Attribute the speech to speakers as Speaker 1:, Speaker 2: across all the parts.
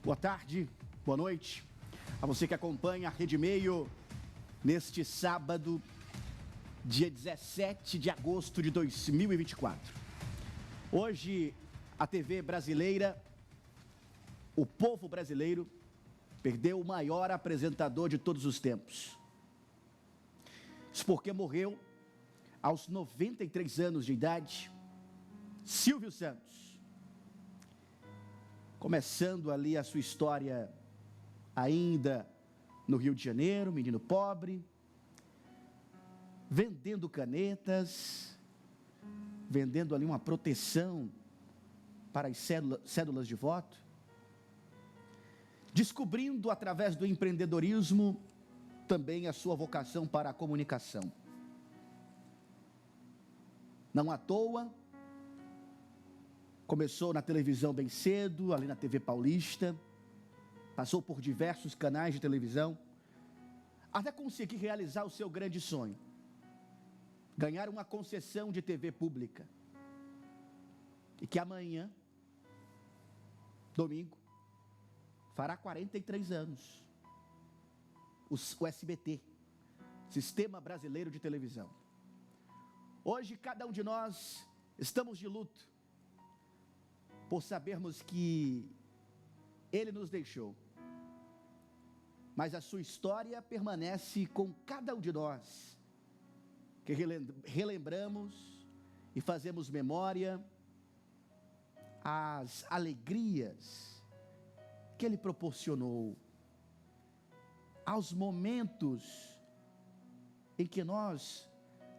Speaker 1: Boa tarde, boa noite a você que acompanha a Rede Meio neste sábado, dia 17 de agosto de 2024. Hoje, a TV brasileira, o povo brasileiro, perdeu o maior apresentador de todos os tempos. Isso porque morreu aos 93 anos de idade, Silvio Santos. Começando ali a sua história ainda no Rio de Janeiro, menino pobre, vendendo canetas, vendendo ali uma proteção para as cédulas de voto, descobrindo através do empreendedorismo também a sua vocação para a comunicação. Não à toa, começou na televisão bem cedo, ali na TV Paulista, passou por diversos canais de televisão, até conseguir realizar o seu grande sonho, ganhar uma concessão de TV pública, e que amanhã, domingo, fará 43 anos, o SBT, Sistema Brasileiro de Televisão. Hoje, cada um de nós estamos de luto, por sabermos que Ele nos deixou, mas a sua história permanece com cada um de nós, que relembramos e fazemos memória às alegrias que Ele proporcionou, aos momentos em que nós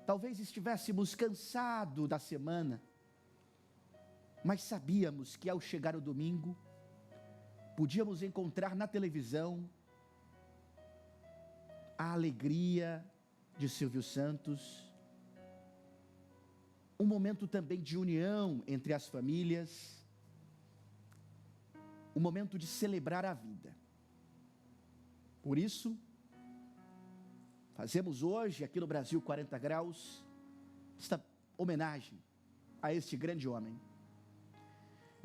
Speaker 1: talvez estivéssemos cansados da semana, mas sabíamos que ao chegar o domingo, podíamos encontrar na televisão a alegria de Silvio Santos, um momento também de união entre as famílias, um momento de celebrar a vida. Por isso, fazemos hoje, aqui no Brasil 40 Graus, esta homenagem a este grande homem.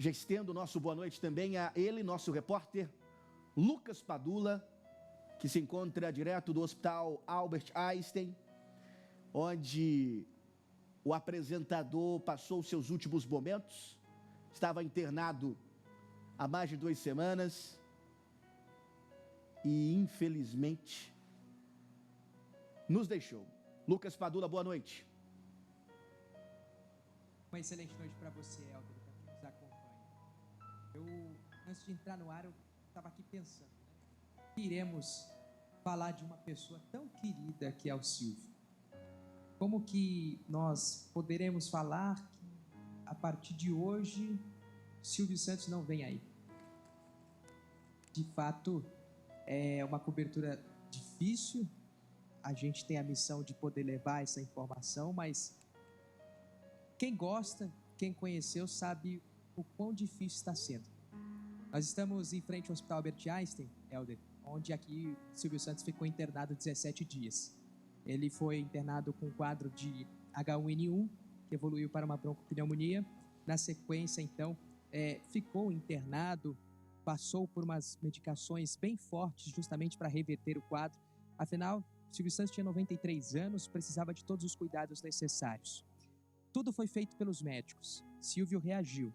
Speaker 1: Já estendo o nosso boa noite também a ele, nosso repórter, Lucas Padula, que se encontra direto do Hospital Albert Einstein, onde o apresentador passou os seus últimos momentos, estava internado há mais de 2 semanas, e infelizmente nos deixou. Lucas Padula, boa noite.
Speaker 2: Uma excelente noite para você, Helder, para quem nos acompanha. Antes de entrar no ar, eu estava aqui pensando, que iremos falar de uma pessoa tão querida que é o Silvio. Como que nós poderemos falar que, a partir de hoje, Silvio Santos não vem aí? De fato, é uma cobertura difícil. A gente tem a missão de poder levar essa informação, mas quem gosta, quem conheceu, sabe o quão difícil está sendo. Nós estamos em frente ao Hospital Albert Einstein, Helder, onde aqui Silvio Santos ficou internado 17 dias. Ele foi internado com um quadro de H1N1, que evoluiu para uma broncopneumonia. Na sequência, então, ficou internado, passou por umas medicações bem fortes justamente para reverter o quadro. Afinal, Silvio Santos tinha 93 anos, precisava de todos os cuidados necessários. Tudo foi feito pelos médicos. Silvio reagiu.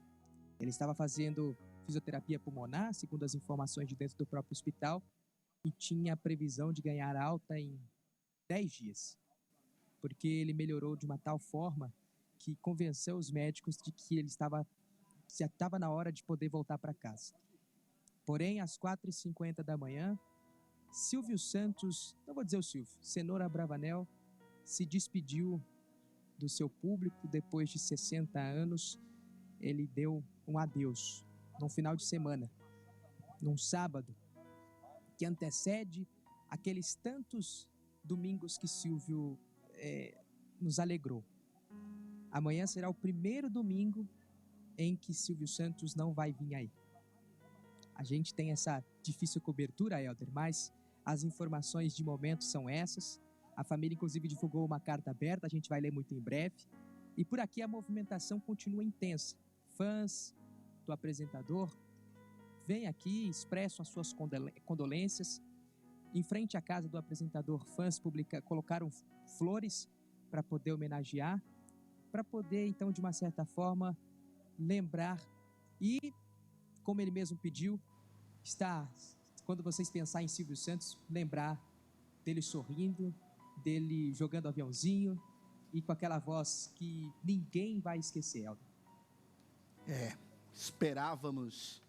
Speaker 2: Ele estava fazendo fisioterapia pulmonar, segundo as informações de dentro do próprio hospital, e tinha a previsão de ganhar alta em 10 dias, porque ele melhorou de uma tal forma que convenceu os médicos de que ele estava na hora de poder voltar para casa. Porém, às 4h50 da manhã, Silvio Santos, não vou dizer o Silvio, Cenoura Bravanel, se despediu do seu público. Depois de 60 anos, ele deu um adeus num final de semana, num sábado, que antecede aqueles tantos domingos que Silvio nos alegrou. Amanhã será o primeiro domingo em que Silvio Santos não vai vir aí. A gente tem essa difícil cobertura, Helder, mas as informações de momento são essas. A família, inclusive, divulgou uma carta aberta, a gente vai ler muito em breve. E por aqui a movimentação continua intensa. Fãs do apresentador, vêm aqui, expressam as suas condolências. Em frente à casa do apresentador, fãs colocaram flores para poder homenagear, para poder, então, de uma certa forma, lembrar e, como ele mesmo pediu, quando vocês pensarem em Silvio Santos, lembrar dele sorrindo, dele jogando aviãozinho e com aquela voz que ninguém vai esquecer, Helder.
Speaker 1: Esperávamos.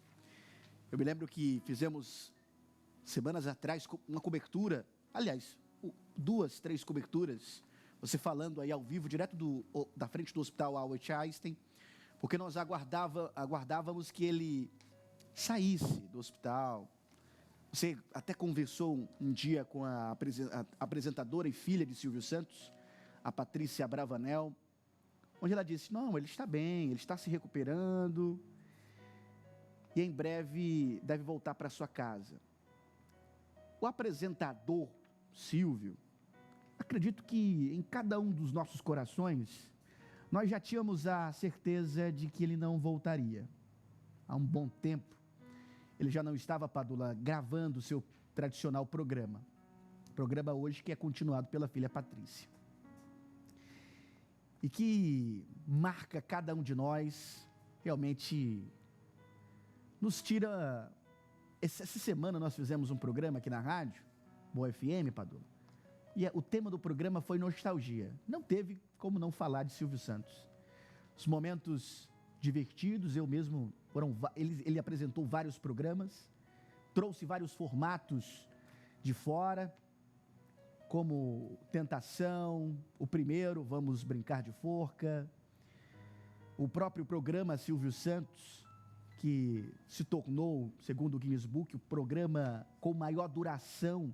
Speaker 1: Eu me lembro que fizemos semanas atrás uma cobertura, aliás, 2, 3 coberturas, você falando aí ao vivo, direto da frente do Hospital Albert Einstein, porque nós aguardávamos que ele saísse do hospital. Você até conversou um dia com a apresentadora e filha de Silvio Santos, a Patrícia Bravanel, onde ela disse, não, ele está bem, ele está se recuperando e em breve deve voltar para sua casa. O apresentador Silvio, acredito que em cada um dos nossos corações, nós já tínhamos a certeza de que ele não voltaria. Há um bom tempo, ele já não estava, Padula, gravando o seu tradicional programa. Programa hoje que é continuado pela filha Patrícia. E que marca cada um de nós, realmente nos tira... Essa semana nós fizemos um programa aqui na rádio, Boa FM, Padula, e o tema do programa foi nostalgia. Não teve como não falar de Silvio Santos. Os momentos divertidos, eu mesmo, ele apresentou vários programas, trouxe vários formatos de fora, como Tentação, o primeiro, Vamos Brincar de Forca, o próprio programa Silvio Santos, que se tornou, segundo o Guinness Book, o programa com maior duração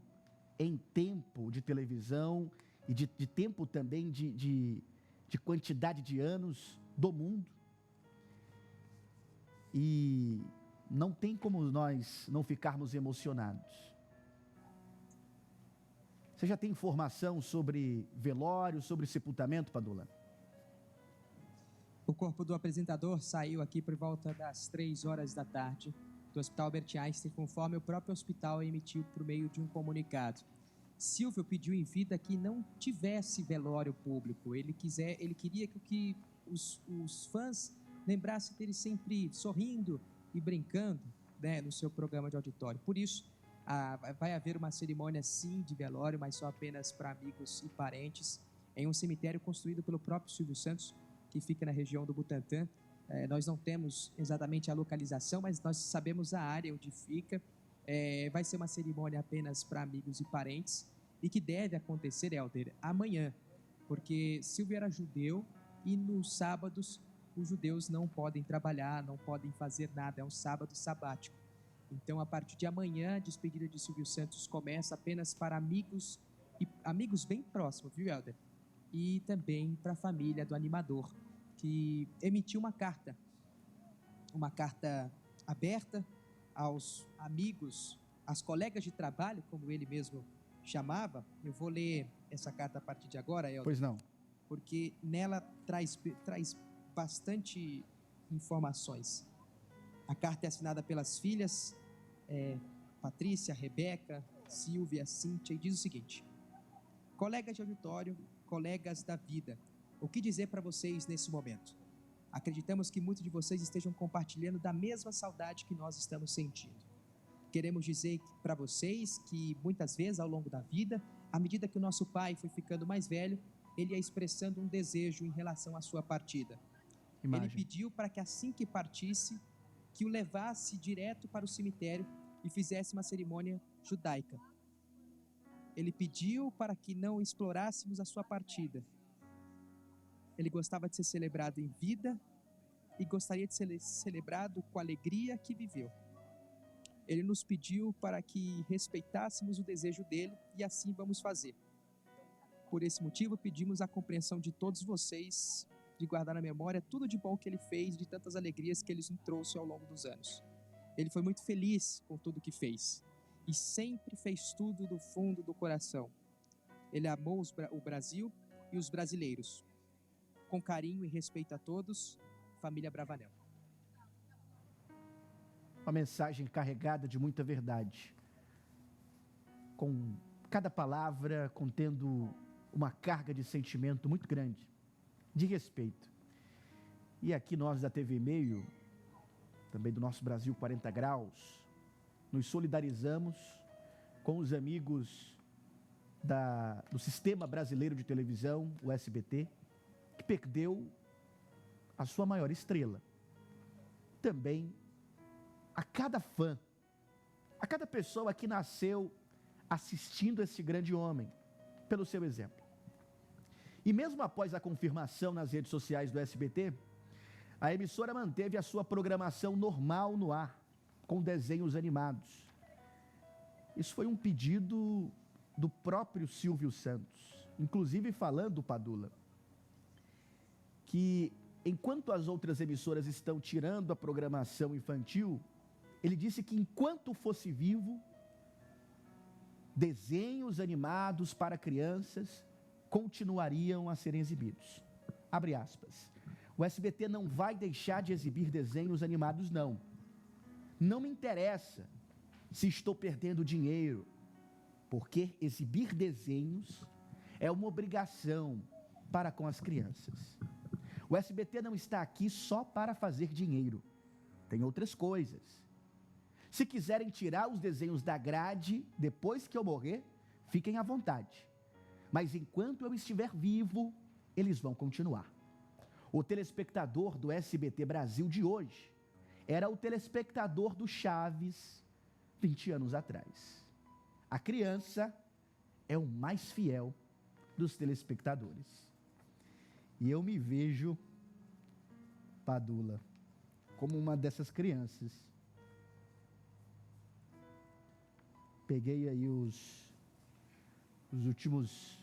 Speaker 1: em tempo de televisão e de tempo também de quantidade de anos do mundo. E não tem como nós não ficarmos emocionados. Você já tem informação sobre velório, sobre sepultamento, Padula?
Speaker 2: O corpo do apresentador saiu aqui por volta das 3 horas da tarde do Hospital Albert Einstein, conforme o próprio hospital emitiu por meio de um comunicado. Silvio pediu em vida que não tivesse velório público. Ele queria que os fãs lembrassem dele sempre sorrindo e brincando, né, no seu programa de auditório. Por isso, vai haver uma cerimônia, sim, de velório, mas só apenas para amigos e parentes, em um cemitério construído pelo próprio Silvio Santos, que fica na região do Butantã. Nós não temos exatamente a localização, mas nós sabemos a área onde fica. Vai ser uma cerimônia apenas para amigos e parentes e que deve acontecer, Helder, amanhã, porque Silvio era judeu e nos sábados os judeus não podem trabalhar, não podem fazer nada, é um sábado sabático. Então, a partir de amanhã, a despedida de Silvio Santos começa apenas para amigos bem próximos, viu, Helder? E também para a família do animador, que emitiu uma carta aberta aos amigos, às colegas de trabalho, como ele mesmo chamava. Eu vou ler essa carta a partir de agora, Helder.
Speaker 1: Pois não.
Speaker 2: Porque nela traz bastante informações. A carta é assinada pelas filhas, Patrícia, Rebeca, Silvia, Cíntia, e diz o seguinte: colegas de auditório, colegas da vida, o que dizer para vocês nesse momento? Acreditamos que muitos de vocês estejam compartilhando da mesma saudade que nós estamos sentindo. Queremos dizer para vocês que muitas vezes ao longo da vida, à medida que o nosso pai foi ficando mais velho, ele ia expressando um desejo em relação à sua partida. Ele pediu para que assim que partisse, que o levasse direto para o cemitério e fizesse uma cerimônia judaica. Ele pediu para que não explorássemos a sua partida. Ele gostava de ser celebrado em vida e gostaria de ser celebrado com a alegria que viveu. Ele nos pediu para que respeitássemos o desejo dele e assim vamos fazer. Por esse motivo, pedimos a compreensão de todos vocês de guardar na memória tudo de bom que ele fez, de tantas alegrias que ele nos trouxe ao longo dos anos. Ele foi muito feliz com tudo que fez e sempre fez tudo do fundo do coração. Ele amou o Brasil e os brasileiros. Com carinho e respeito a todos, família Bravanel.
Speaker 1: uma mensagem carregada de muita verdade, com cada palavra contendo uma carga de sentimento muito grande, de respeito. E aqui nós da TV Meio, também do nosso Brasil 40 Graus, nos solidarizamos com os amigos do Sistema Brasileiro de Televisão, o SBT, que perdeu a sua maior estrela. Também a cada fã, a cada pessoa que nasceu assistindo esse grande homem, pelo seu exemplo. E mesmo após a confirmação nas redes sociais do SBT, a emissora manteve a sua programação normal no ar, com desenhos animados. Isso foi um pedido do próprio Silvio Santos, inclusive falando, Padula, que enquanto as outras emissoras estão tirando a programação infantil, ele disse que enquanto fosse vivo, desenhos animados para crianças continuariam a serem exibidos. Abre aspas. O SBT não vai deixar de exibir desenhos animados, não. Não me interessa se estou perdendo dinheiro, porque exibir desenhos é uma obrigação para com as crianças. O SBT não está aqui só para fazer dinheiro. Tem outras coisas. Se quiserem tirar os desenhos da grade depois que eu morrer, fiquem à vontade. Mas enquanto eu estiver vivo, eles vão continuar. O telespectador do SBT Brasil de hoje era o telespectador do Chaves 20 anos atrás. A criança é o mais fiel dos telespectadores. E eu me vejo, Padula, como uma dessas crianças. Peguei aí os últimos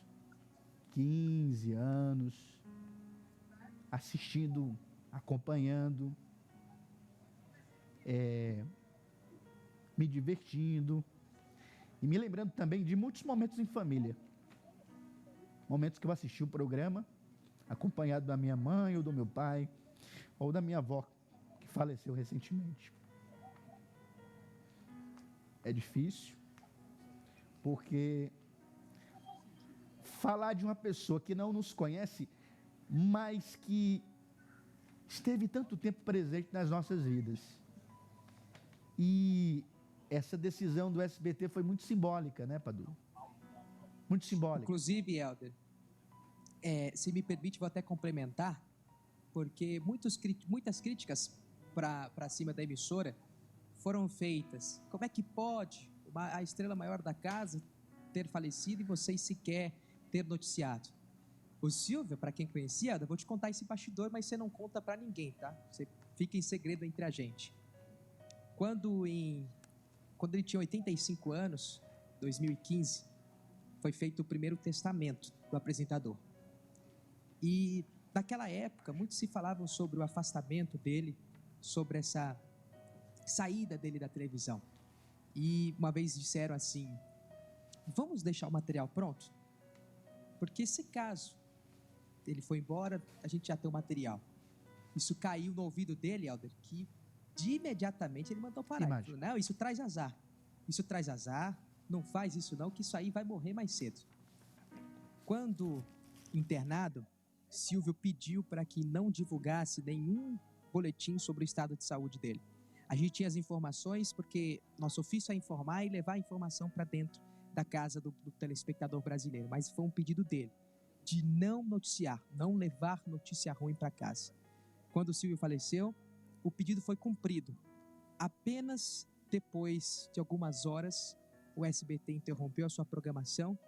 Speaker 1: 15 anos, assistindo, acompanhando, me divertindo e me lembrando também de muitos momentos em família. Momentos que eu assisti o programa, acompanhado da minha mãe ou do meu pai, ou da minha avó, que faleceu recentemente. É difícil, porque falar de uma pessoa que não nos conhece, mas que esteve tanto tempo presente nas nossas vidas. E essa decisão do SBT foi muito simbólica, né, Padu? Muito simbólica.
Speaker 2: Inclusive, Helder, se me permite, vou até complementar, porque muitas críticas para cima da emissora foram feitas. Como é que pode a estrela maior da casa ter falecido e vocês sequer ter noticiado? O Silvio, para quem conhecia, eu vou te contar esse bastidor, mas você não conta para ninguém, tá? Você fica em segredo entre a gente. Quando ele tinha 85 anos, 2015, foi feito o primeiro testamento do apresentador. E naquela época, muitos se falavam sobre o afastamento dele, sobre essa saída dele da televisão. E uma vez disseram assim: vamos deixar o material pronto? Porque se caso ele for embora, a gente já tem o material. Isso caiu no ouvido dele, Helder, que de imediatamente ele mandou parar. Ele falou: não, isso traz azar. Isso traz azar, não faz isso não, que isso aí vai morrer mais cedo. Quando internado, Silvio pediu para que não divulgasse nenhum boletim sobre o estado de saúde dele. A gente tinha as informações porque nosso ofício é informar e levar a informação para dentro da casa do telespectador brasileiro, mas foi um pedido dele, de não noticiar, não levar notícia ruim para casa. Quando o Silvio faleceu, o pedido foi cumprido. Apenas depois de algumas horas, o SBT interrompeu a sua programação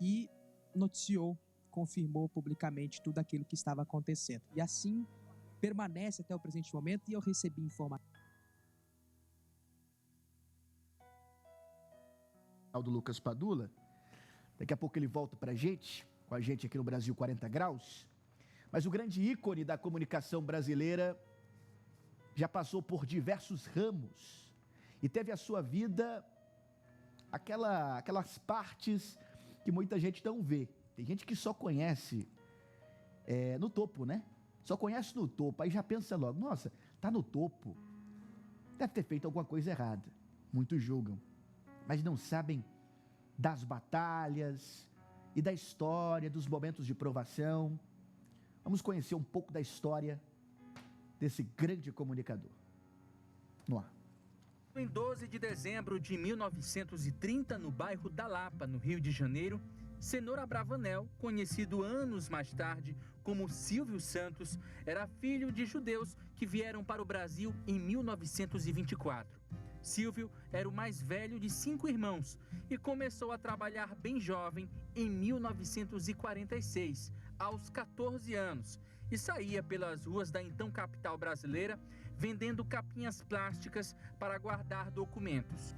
Speaker 2: e noticiou, confirmou publicamente tudo aquilo que estava acontecendo. E assim permanece até o presente momento, e eu recebi informação
Speaker 1: do Lucas Padula. Daqui a pouco ele volta com a gente aqui no Brasil 40 Graus. Mas o grande ícone da comunicação brasileira já passou por diversos ramos e teve a sua vida aquelas partes que muita gente não vê. Tem gente que só conhece no topo, né? Só conhece no topo, aí já pensa logo: nossa, tá no topo. deve ter feito alguma coisa errada. Muitos julgam, mas não sabem das batalhas e da história, dos momentos de provação. Vamos conhecer um pouco da história desse grande comunicador. No ar.
Speaker 3: Em 12 de dezembro de 1930, no bairro da Lapa, no Rio de Janeiro, Cenoura Abravanel, conhecido anos mais tarde como Silvio Santos, era filho de judeus que vieram para o Brasil em 1924. Silvio era o mais velho de 5 irmãos e começou a trabalhar bem jovem em 1946, aos 14 anos, e saía pelas ruas da então capital brasileira vendendo capinhas plásticas para guardar documentos.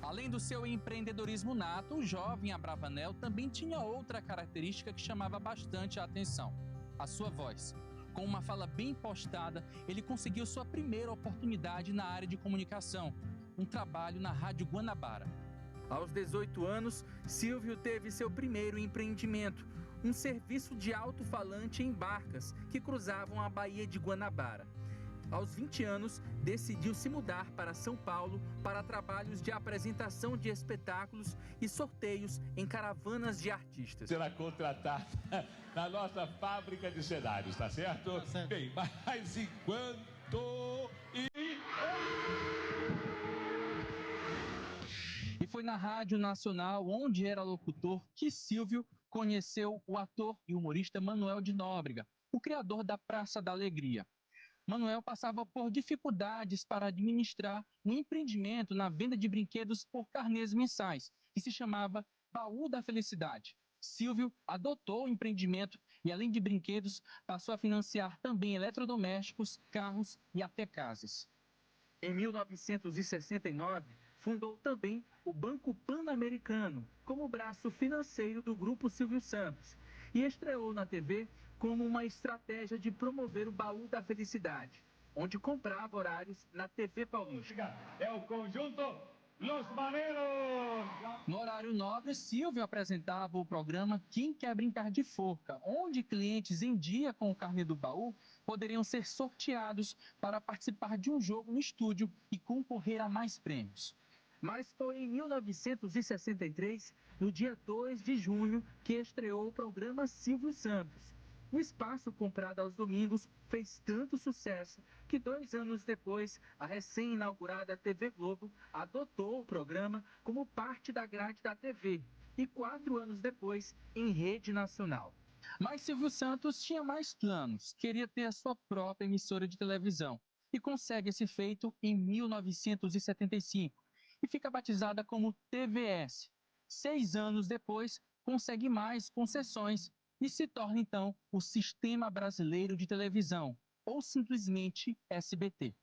Speaker 3: Além do seu empreendedorismo nato, o jovem Abravanel também tinha outra característica que chamava bastante a atenção: a sua voz. Com uma fala bem postada, ele conseguiu sua primeira oportunidade na área de comunicação, um trabalho na Rádio Guanabara. Aos 18 anos, Silvio teve seu primeiro empreendimento, um serviço de alto-falante em barcas que cruzavam a Baía de Guanabara. Aos 20 anos, decidiu se mudar para São Paulo para trabalhos de apresentação de espetáculos e sorteios em caravanas de artistas.
Speaker 4: Será contratada na nossa fábrica de cenários, tá certo? Bem, mas enquanto...
Speaker 3: E foi na Rádio Nacional, onde era locutor, que Silvio conheceu o ator e humorista Manoel de Nóbrega, o criador da Praça da Alegria. Manoel passava por dificuldades para administrar um empreendimento na venda de brinquedos por carnês mensais, que se chamava Baú da Felicidade. Silvio adotou o empreendimento e, além de brinquedos, passou a financiar também eletrodomésticos, carros e até casas. Em 1969, fundou também o Banco Pan-Americano, como braço financeiro do Grupo Silvio Santos, e estreou na TV como uma estratégia de promover o Baú da Felicidade, onde comprava horários na TV Paulista.
Speaker 4: É o conjunto Los Maneiros!
Speaker 3: No horário nobre, Silvio apresentava o programa Quem Quer Brincar de Forca, onde clientes em dia com o carnê do baú poderiam ser sorteados para participar de um jogo no estúdio e concorrer a mais prêmios. Mas foi em 1963, no dia 2 de junho, que estreou o programa Silvio Santos. O espaço comprado aos domingos fez tanto sucesso que 2 anos depois, a recém-inaugurada TV Globo adotou o programa como parte da grade da TV e 4 anos depois, em rede nacional. Mas Silvio Santos tinha mais planos, queria ter a sua própria emissora de televisão e consegue esse feito em 1975 e fica batizada como TVS. 6 anos depois, consegue mais concessões e se torna, então, o Sistema Brasileiro de Televisão, ou simplesmente SBT.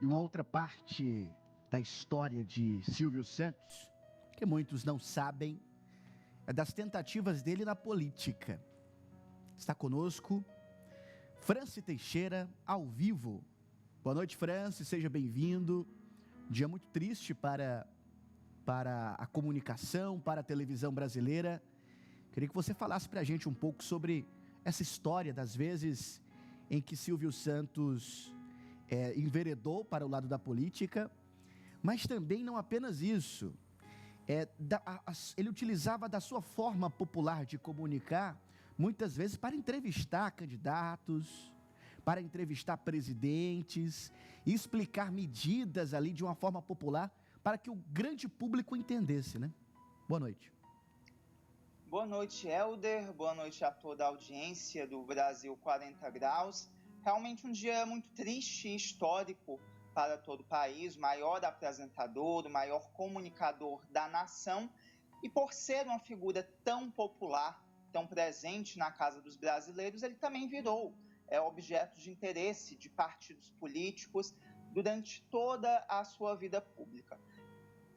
Speaker 1: E uma outra parte da história de Silvio Santos, que muitos não sabem, é das tentativas dele na política. Está conosco Franci Teixeira, ao vivo. Boa noite, Franci, seja bem-vindo. Um dia muito triste para a comunicação, para a televisão brasileira. Queria que você falasse para a gente um pouco sobre essa história das vezes em que Silvio Santos enveredou para o lado da política, mas também não apenas isso. Ele utilizava da sua forma popular de comunicar, muitas vezes para entrevistar candidatos, para entrevistar presidentes, e explicar medidas ali de uma forma popular, para que o grande público entendesse, né? Boa noite.
Speaker 5: Boa noite, Helder. Boa noite a toda a audiência do Brasil 40 Graus. Realmente um dia muito triste e histórico para todo o país, o maior apresentador, o maior comunicador da nação, e por ser uma figura tão popular, tão presente na casa dos brasileiros, ele também virou objeto de interesse de partidos políticos durante toda a sua vida pública.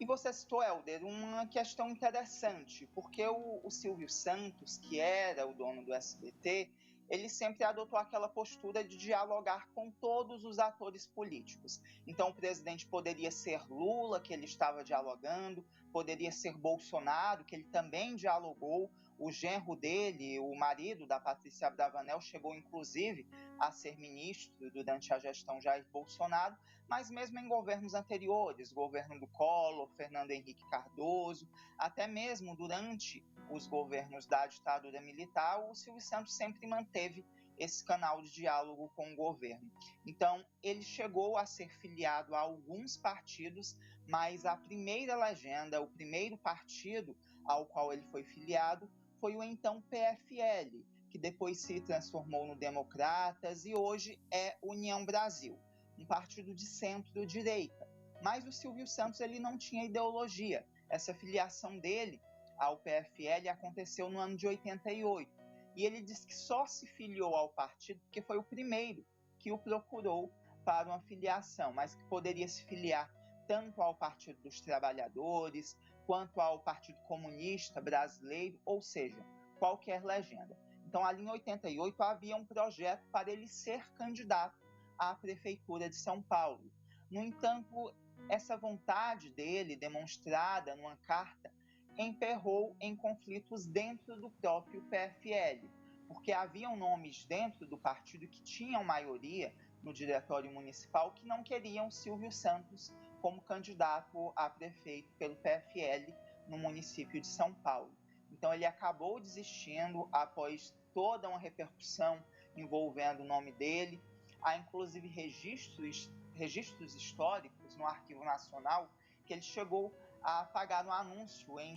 Speaker 5: E você citou, Helder, uma questão interessante, porque o Silvio Santos, que era o dono do SBT, ele sempre adotou aquela postura de dialogar com todos os atores políticos. Então, o presidente poderia ser Lula, que ele estava dialogando, poderia ser Bolsonaro, que ele também dialogou. O genro dele, o marido da Patrícia Abravanel, chegou inclusive a ser ministro durante a gestão Jair Bolsonaro, mas mesmo em governos anteriores, governo do Collor, Fernando Henrique Cardoso, até mesmo durante os governos da ditadura militar, o Silvio Santos sempre manteve esse canal de diálogo com o governo. Então, ele chegou a ser filiado a alguns partidos, mas a primeira legenda, o primeiro partido ao qual ele foi filiado, foi o então PFL, que depois se transformou no Democratas e hoje é União Brasil, um partido de centro-direita. Mas o Silvio Santos ele não tinha ideologia. Essa filiação dele ao PFL aconteceu no ano de 88. E ele diz que só se filiou ao partido porque foi o primeiro que o procurou para uma filiação, mas que poderia se filiar tanto ao Partido dos Trabalhadores, quanto ao Partido Comunista Brasileiro, ou seja, qualquer legenda. Então, ali em 88, havia um projeto para ele ser candidato à Prefeitura de São Paulo. No entanto, essa vontade dele, demonstrada numa carta, emperrou em conflitos dentro do próprio PFL, porque haviam nomes dentro do partido que tinham maioria no diretório municipal que não queriam Silvio Santos como candidato a prefeito pelo PFL no município de São Paulo. Então ele acabou desistindo após toda uma repercussão envolvendo o nome dele. Há inclusive registros históricos no Arquivo Nacional que ele chegou a apagar um anúncio em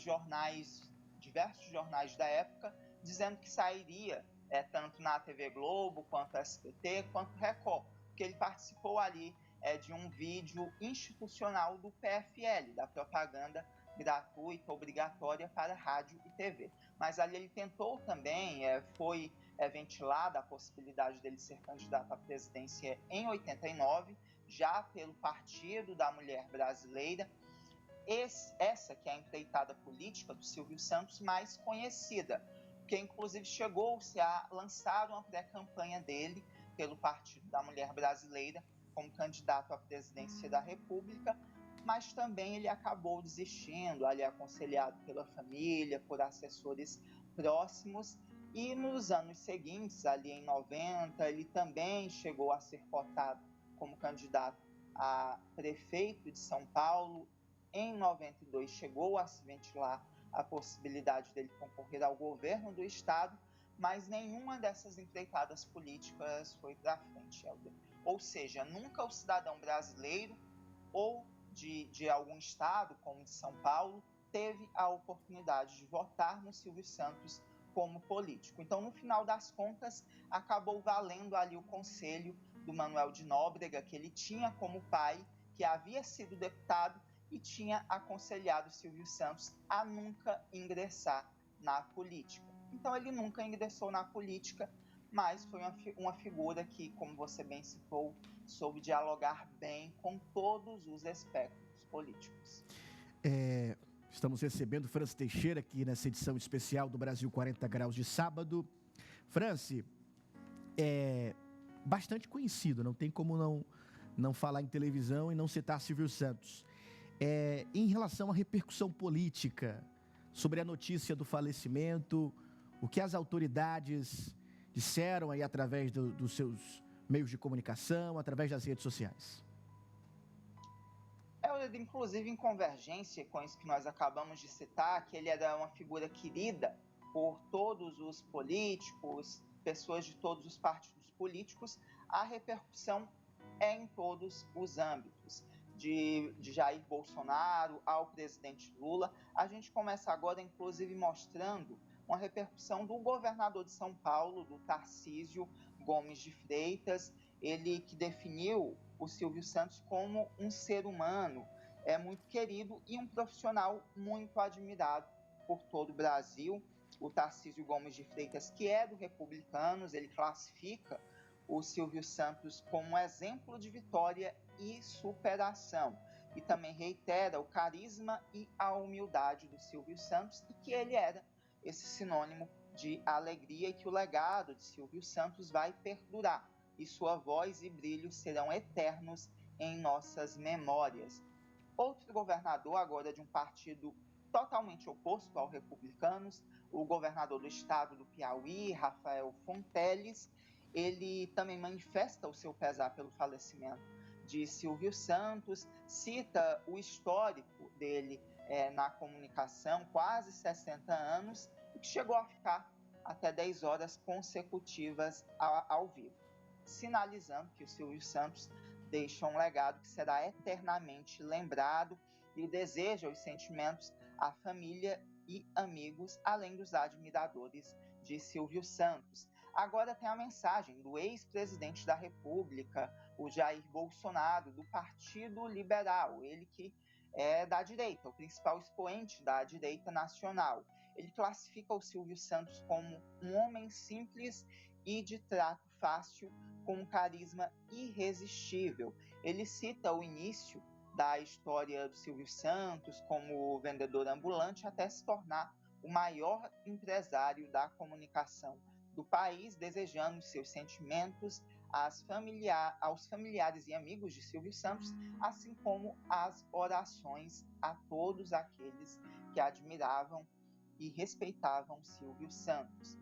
Speaker 5: diversos jornais da época, dizendo que sairia tanto na TV Globo, quanto SBT, quanto Record, porque ele participou ali de um vídeo institucional do PFL, da propaganda gratuita, obrigatória para rádio e TV. Mas ali ele tentou também, foi ventilada a possibilidade dele ser candidato à presidência em 89, já pelo Partido da Mulher Brasileira. Essa que é a empreitada política do Silvio Santos mais conhecida, que inclusive chegou-se a lançar uma pré-campanha dele pelo Partido da Mulher Brasileira como candidato à presidência da República, mas também ele acabou desistindo, ali aconselhado pela família, por assessores próximos, e nos anos seguintes, ali em 90, ele também chegou a ser cotado como candidato a prefeito de São Paulo. Em 92 chegou a se ventilar a possibilidade dele concorrer ao governo do estado, mas nenhuma dessas empreitadas políticas foi para frente, Helder. Ou seja, nunca o cidadão brasileiro ou de algum estado, como de São Paulo, teve a oportunidade de votar no Silvio Santos como político. Então, no final das contas, acabou valendo ali o conselho do Manuel de Nóbrega, que ele tinha como pai, que havia sido deputado e tinha aconselhado Silvio Santos a nunca ingressar na política. Então ele nunca ingressou na política, mas foi uma figura que, como você bem citou, soube dialogar bem com todos os espectros políticos.
Speaker 1: Estamos recebendo Franci Teixeira aqui nessa edição especial do Brasil 40 Graus de sábado. Franci, é bastante conhecido, não tem como não falar em televisão e não citar Silvio Santos. Em relação à repercussão política sobre a notícia do falecimento, o que as autoridades disseram aí através dos seus meios de comunicação, através das redes sociais?
Speaker 5: Inclusive em convergência com isso que nós acabamos de citar, que ele era uma figura querida por todos os políticos, pessoas de todos os partidos políticos, a repercussão é em todos os âmbitos. De Jair Bolsonaro ao presidente Lula. A gente começa agora, inclusive, mostrando uma repercussão do governador de São Paulo, do Tarcísio Gomes de Freitas, ele que definiu o Silvio Santos como um ser humano muito querido e um profissional muito admirado por todo o Brasil. O Tarcísio Gomes de Freitas, que é do Republicanos, ele classifica o Silvio Santos como um exemplo de vitória e superação. E também reitera o carisma e a humildade do Silvio Santos e que ele era esse sinônimo de alegria e que o legado de Silvio Santos vai perdurar e sua voz e brilho serão eternos em nossas memórias. Outro governador, agora de um partido totalmente oposto aos republicanos, o governador do estado do Piauí, Rafael Fonteles, ele também manifesta o seu pesar pelo falecimento de Silvio Santos, cita o histórico dele na comunicação, quase 60 anos, e que chegou a ficar até 10 horas consecutivas ao vivo, sinalizando que o Silvio Santos deixa um legado que será eternamente lembrado e deseja os sentimentos à família e amigos, além dos admiradores de Silvio Santos. Agora tem a mensagem do ex-presidente da República, o Jair Bolsonaro, do Partido Liberal, ele que é da direita, o principal expoente da direita nacional. Ele classifica o Silvio Santos como um homem simples e de trato fácil, com um carisma irresistível. Ele cita o início da história do Silvio Santos como vendedor ambulante até se tornar o maior empresário da comunicação do país, desejando seus sentimentos aos familiares e amigos de Silvio Santos, assim como as orações a todos aqueles que admiravam e respeitavam Silvio Santos.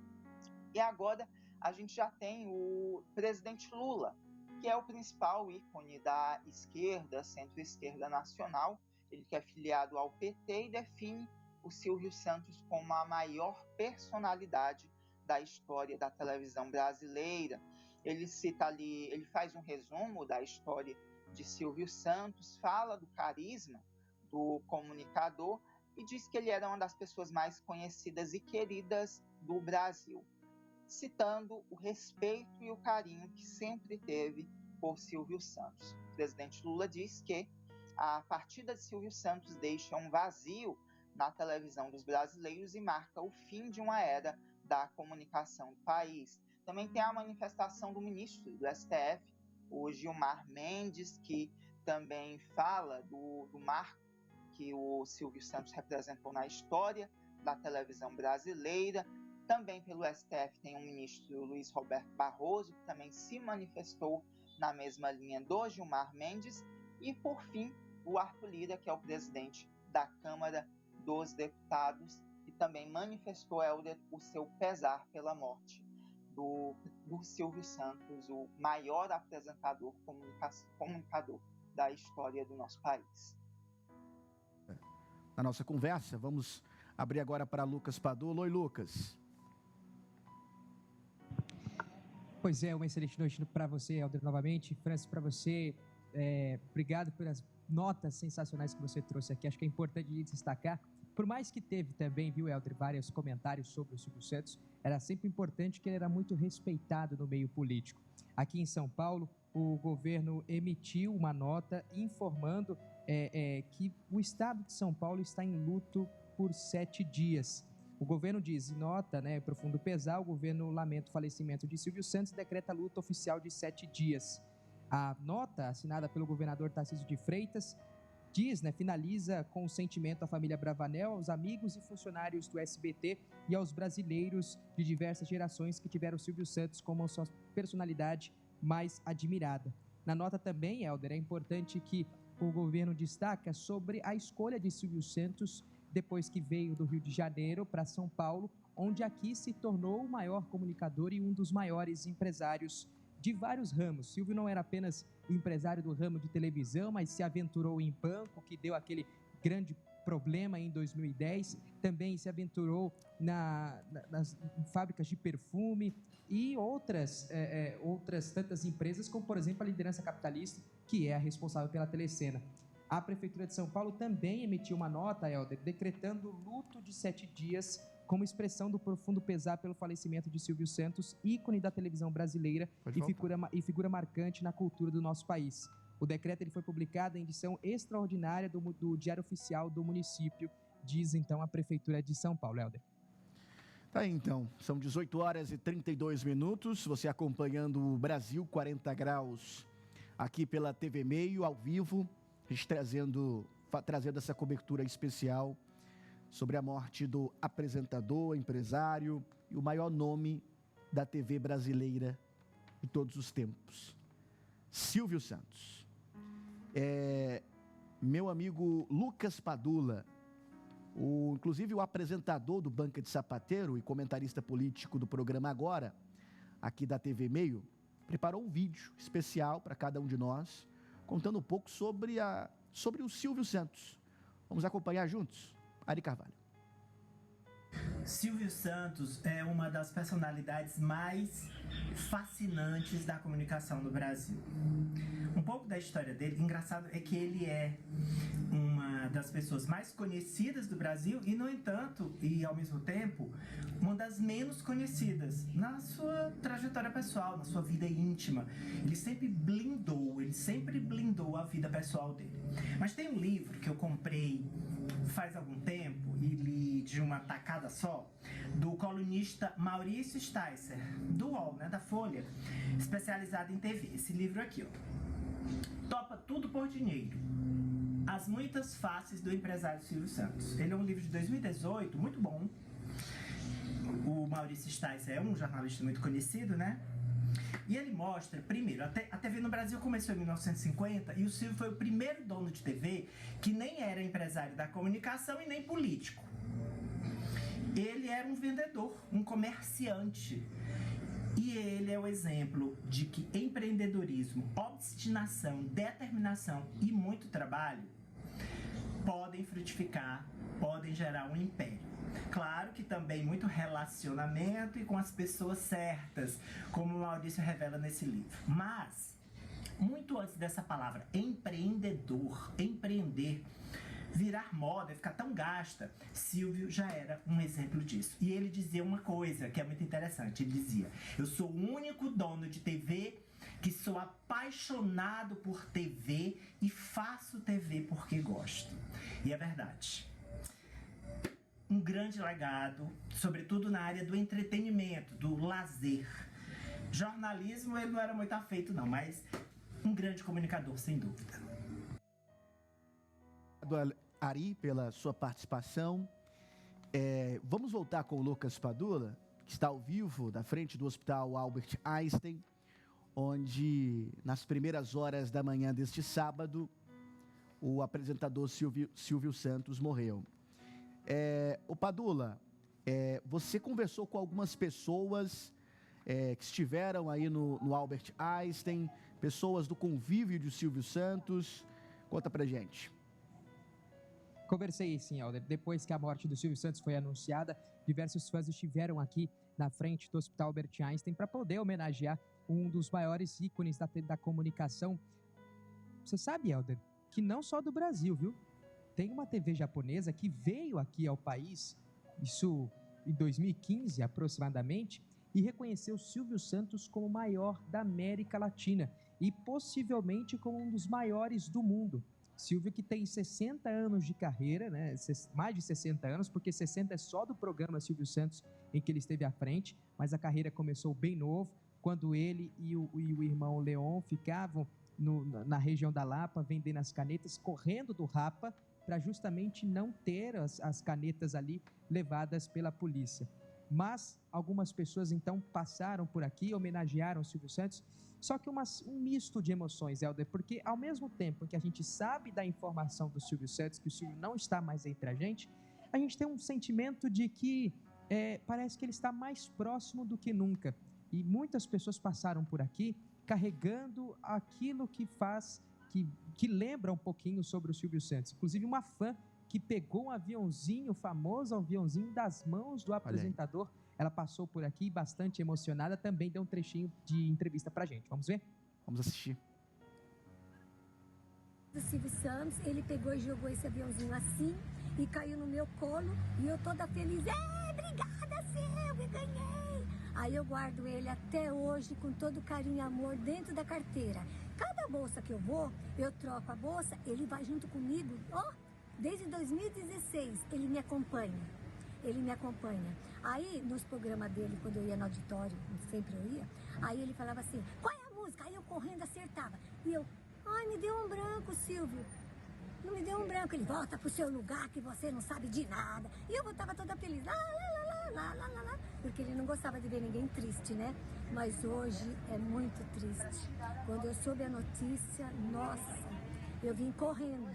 Speaker 5: E agora a gente já tem o presidente Lula, que é o principal ícone da esquerda, centro-esquerda nacional. Ele que é filiado ao PT e define o Silvio Santos como a maior personalidade da história da televisão brasileira. Ele cita ali, ele faz um resumo da história de Silvio Santos, fala do carisma do comunicador e diz que ele era uma das pessoas mais conhecidas e queridas do Brasil, citando o respeito e o carinho que sempre teve por Silvio Santos. O presidente Lula diz que a partida de Silvio Santos deixa um vazio na televisão dos brasileiros e marca o fim de uma era da comunicação do país. Também tem a manifestação do ministro do STF, o Gilmar Mendes, que também fala do marco que o Silvio Santos representou na história da televisão brasileira. Também pelo STF tem o ministro Luiz Roberto Barroso, que também se manifestou na mesma linha do Gilmar Mendes. E, por fim, o Arthur Lira, que é o presidente da Câmara dos Deputados, e também manifestou, Helder, o seu pesar pela morte do Silvio Santos, o maior apresentador comunicador da história do nosso país.
Speaker 1: Na nossa conversa, vamos abrir agora para Lucas Padula. Oi, Lucas.
Speaker 2: Pois é, uma excelente noite para você, Helder, novamente. Francis, para você, obrigado pelas notas sensacionais que você trouxe aqui. Acho que é importante destacar. Por mais que teve também, viu, Helder, vários comentários sobre o Silvio Santos, era sempre importante que ele era muito respeitado no meio político. Aqui em São Paulo, o governo emitiu uma nota informando que o estado de São Paulo está em luto por 7 dias. O governo diz, em nota, profundo pesar, o governo lamenta o falecimento de Silvio Santos e decreta luta oficial de 7 dias. A nota, assinada pelo governador Tarcísio de Freitas, diz, finaliza com o sentimento à família Bravanel, aos amigos e funcionários do SBT e aos brasileiros de diversas gerações que tiveram Silvio Santos como sua personalidade mais admirada. Na nota também, Helder, é importante que o governo destaca sobre a escolha de Silvio Santos depois que veio do Rio de Janeiro para São Paulo, onde aqui se tornou o maior comunicador e um dos maiores empresários de vários ramos. Silvio não era apenas empresário do ramo de televisão, mas se aventurou em banco, que deu aquele grande problema em 2010. Também se aventurou nas fábricas de perfume e outras tantas empresas, como, por exemplo, a Liderança Capitalista, que é a responsável pela Telecena. A Prefeitura de São Paulo também emitiu uma nota, Helder, decretando luto de 7 dias como expressão do profundo pesar pelo falecimento de Silvio Santos, ícone da televisão brasileira e figura marcante na cultura do nosso país. O decreto ele foi publicado em edição extraordinária do Diário Oficial do município, diz então a Prefeitura de São Paulo, Helder.
Speaker 1: Tá aí, então, são 18 horas e 32 minutos, você acompanhando o Brasil 40 Graus aqui pela TV Meio, ao vivo, a gente trazendo essa cobertura especial sobre a morte do apresentador, empresário, e o maior nome da TV brasileira de todos os tempos, Silvio Santos. Meu amigo Lucas Padula, inclusive o apresentador do Banca de Sapateiro e comentarista político do programa Agora, aqui da TV Meio, preparou um vídeo especial para cada um de nós, contando um pouco sobre o Silvio Santos. Vamos acompanhar juntos? Ari Carvalho.
Speaker 6: Silvio Santos é uma das personalidades mais fascinantes da comunicação no Brasil. Um pouco da história dele, engraçado é que ele é uma das pessoas mais conhecidas do Brasil e, no entanto, e ao mesmo tempo, uma das menos conhecidas na sua trajetória pessoal, na sua vida íntima. Ele sempre blindou a vida pessoal dele. Mas tem um livro que eu comprei faz algum tempo e li de uma tacada só, do colunista Maurício Sticer, do UOL, da Folha, especializado em TV. Esse livro aqui, ó. Topa Tudo por Dinheiro. As Muitas Faces do Empresário Silvio Santos. Ele é um livro de 2018, muito bom. O Maurício Sticer é um jornalista muito conhecido, E ele mostra, primeiro, a TV no Brasil começou em 1950 e o Silvio foi o primeiro dono de TV que nem era empresário da comunicação e nem político. Ele era um vendedor, um comerciante. E ele é o exemplo de que empreendedorismo, obstinação, determinação e muito trabalho podem frutificar, podem gerar um império. Claro que também muito relacionamento e com as pessoas certas, como o Maurício revela nesse livro. Mas, muito antes dessa palavra empreendedor, empreender, virar moda, ficar tão gasta, Silvio já era um exemplo disso. E ele dizia uma coisa que é muito interessante. Ele dizia: eu sou o único dono de TV que sou apaixonado por TV e faço TV porque gosto. E é verdade. Um grande legado, sobretudo na área do entretenimento, do lazer. Jornalismo ele não era muito afeito não, mas um grande comunicador, sem dúvida.
Speaker 1: Ari, pela sua participação. Vamos voltar com o Lucas Padula, que está ao vivo da frente do Hospital Albert Einstein, onde nas primeiras horas da manhã deste sábado, o apresentador Silvio Santos morreu. O Padula, você conversou com algumas pessoas que estiveram aí no Albert Einstein, pessoas do convívio de Silvio Santos. Conta pra gente.
Speaker 2: Conversei sim, Helder. Depois que a morte do Silvio Santos foi anunciada, diversos fãs estiveram aqui na frente do Hospital Albert Einstein para poder homenagear um dos maiores ícones da comunicação. Você sabe, Helder, que não só do Brasil, viu? Tem uma TV japonesa que veio aqui ao país, isso em 2015 aproximadamente, e reconheceu Silvio Santos como o maior da América Latina e possivelmente como um dos maiores do mundo. Silvio, que tem 60 anos de carreira, mais de 60 anos, porque 60 é só do programa Silvio Santos em que ele esteve à frente, mas a carreira começou bem novo, quando ele e o irmão Leon ficavam na região da Lapa, vendendo as canetas, correndo do Rapa, para justamente não ter as canetas ali levadas pela polícia. Mas algumas pessoas então passaram por aqui, homenagearam o Silvio Santos, só que um misto de emoções, Helder, porque ao mesmo tempo que a gente sabe da informação do Silvio Santos, que o Silvio não está mais entre a gente tem um sentimento de que parece que ele está mais próximo do que nunca. E muitas pessoas passaram por aqui carregando aquilo que lembra um pouquinho sobre o Silvio Santos. Inclusive uma fã que pegou um aviãozinho, o famoso aviãozinho das mãos do apresentador. Ela passou por aqui bastante emocionada, também deu um trechinho de entrevista pra gente. Vamos ver?
Speaker 1: Vamos assistir.
Speaker 7: O Silvio Santos, ele pegou e jogou esse aviãozinho assim e caiu no meu colo e eu toda feliz. Obrigada, Silvio, ganhei! Aí eu guardo ele até hoje com todo carinho e amor dentro da carteira. Cada bolsa que eu vou, eu troco a bolsa, ele vai junto comigo. Desde 2016 ele me acompanha. Aí, nos programas dele, quando eu ia no auditório, sempre eu ia, aí ele falava assim, qual é a música? Aí eu correndo acertava. E eu, me deu um branco, Silvio. Não me deu um branco. Ele, volta pro seu lugar que você não sabe de nada. E eu voltava toda feliz. porque ele não gostava de ver ninguém triste, né? Mas hoje é muito triste. Quando eu soube a notícia, nossa, eu vim correndo.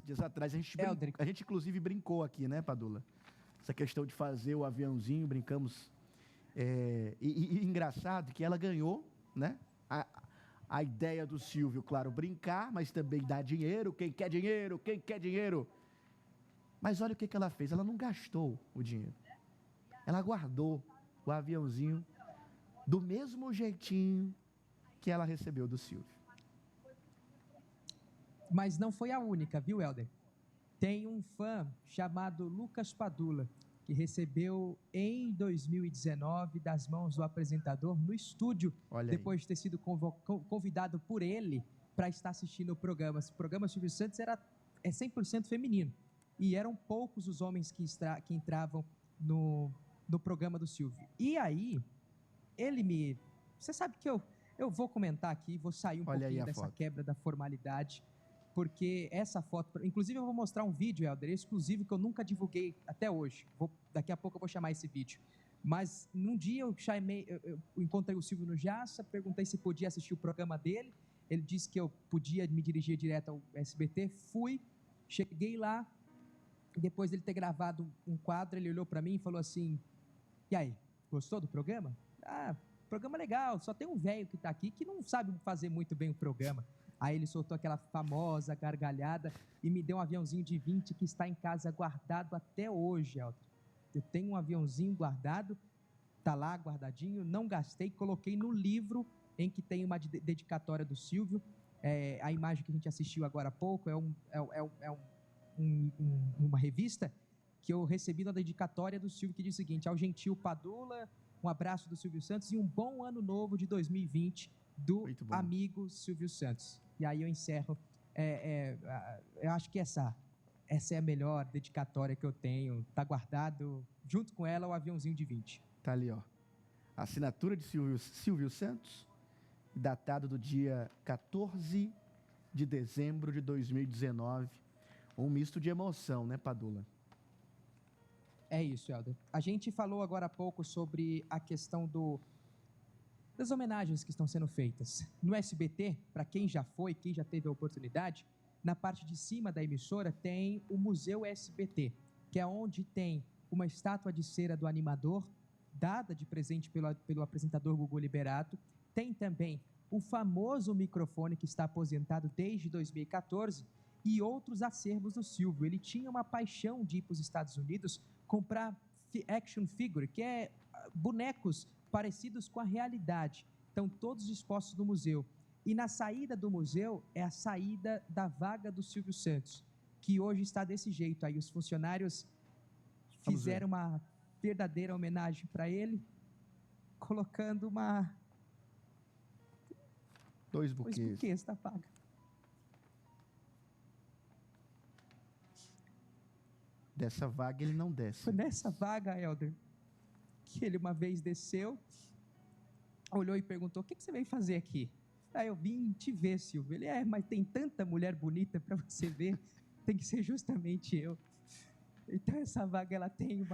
Speaker 1: Dias atrás, a gente inclusive brincou aqui, né, Padula? Essa questão de fazer o aviãozinho, brincamos. E engraçado que ela ganhou, né? A ideia do Silvio, claro, brincar, mas também dar dinheiro. Quem quer dinheiro? Quem quer dinheiro? Mas olha o que ela fez. Ela não gastou o dinheiro. Ela guardou o aviãozinho do mesmo jeitinho que ela recebeu do Silvio.
Speaker 2: Mas não foi a única, viu, Helder? Tem um fã chamado Lucas Padula, que recebeu em 2019 das mãos do apresentador no estúdio, depois de ter sido convidado por ele para estar assistindo o programa. Esse programa Silvio Santos é 100% feminino e eram poucos os homens que entravam no programa do Silvio. E aí, você sabe que eu vou comentar aqui, vou sair pouquinho dessa quebra da formalidade, porque essa foto... Inclusive, eu vou mostrar um vídeo, Helder, exclusivo, que eu nunca divulguei até hoje. Daqui a pouco eu vou chamar esse vídeo. Mas, num dia, eu encontrei o Silvio no Jaça, perguntei se podia assistir o programa dele. Ele disse que eu podia me dirigir direto ao SBT. Fui, cheguei lá. Depois dele ter gravado um quadro, ele olhou para mim e falou assim: e aí, gostou do programa? Ah, programa legal, só tem um velho que tá aqui que não sabe fazer muito bem o programa. Aí ele soltou aquela famosa gargalhada e me deu um aviãozinho de 20 que está em casa guardado até hoje, Elton. Eu tenho um aviãozinho guardado, tá lá guardadinho, não gastei, coloquei no livro em que tem uma dedicatória do Silvio. A imagem que a gente assistiu agora há pouco uma revista que eu recebi na dedicatória do Silvio, que diz o seguinte: ao gentil Padula, um abraço do Silvio Santos e um bom ano novo de 2020 do amigo Silvio Santos. E aí eu encerro. Eu acho que essa é a melhor dedicatória que eu tenho. Tá guardado, junto com ela, o aviãozinho de 20.
Speaker 1: Tá ali, ó. Assinatura de Silvio Santos, datado do dia 14 de dezembro de 2019. Um misto de emoção, né, Padula?
Speaker 2: É isso, Helder. A gente falou agora há pouco sobre a questão das homenagens que estão sendo feitas. No SBT, para quem já foi, quem já teve a oportunidade, na parte de cima da emissora tem o Museu SBT, que é onde tem uma estátua de cera do animador, dada de presente pelo apresentador Gugu Liberato. Tem também o famoso microfone que está aposentado desde 2014 e outros acervos do Silvio. Ele tinha uma paixão de ir para os Estados Unidos comprar action figure, que é bonecos parecidos com a realidade. Estão todos expostos no museu. E na saída do museu é a saída da vaga do Silvio Santos, que hoje está desse jeito aí. Os funcionários fizeram uma verdadeira homenagem para ele, colocando
Speaker 1: dois buquês
Speaker 2: da vaga.
Speaker 1: Dessa vaga ele não desce.
Speaker 2: Foi nessa vaga, Helder, que ele uma vez desceu, olhou e perguntou: o que você veio fazer aqui? Aí eu vim te ver, Silvio. Ele: mas tem tanta mulher bonita para você ver, tem que ser justamente eu. Então essa vaga, ela tem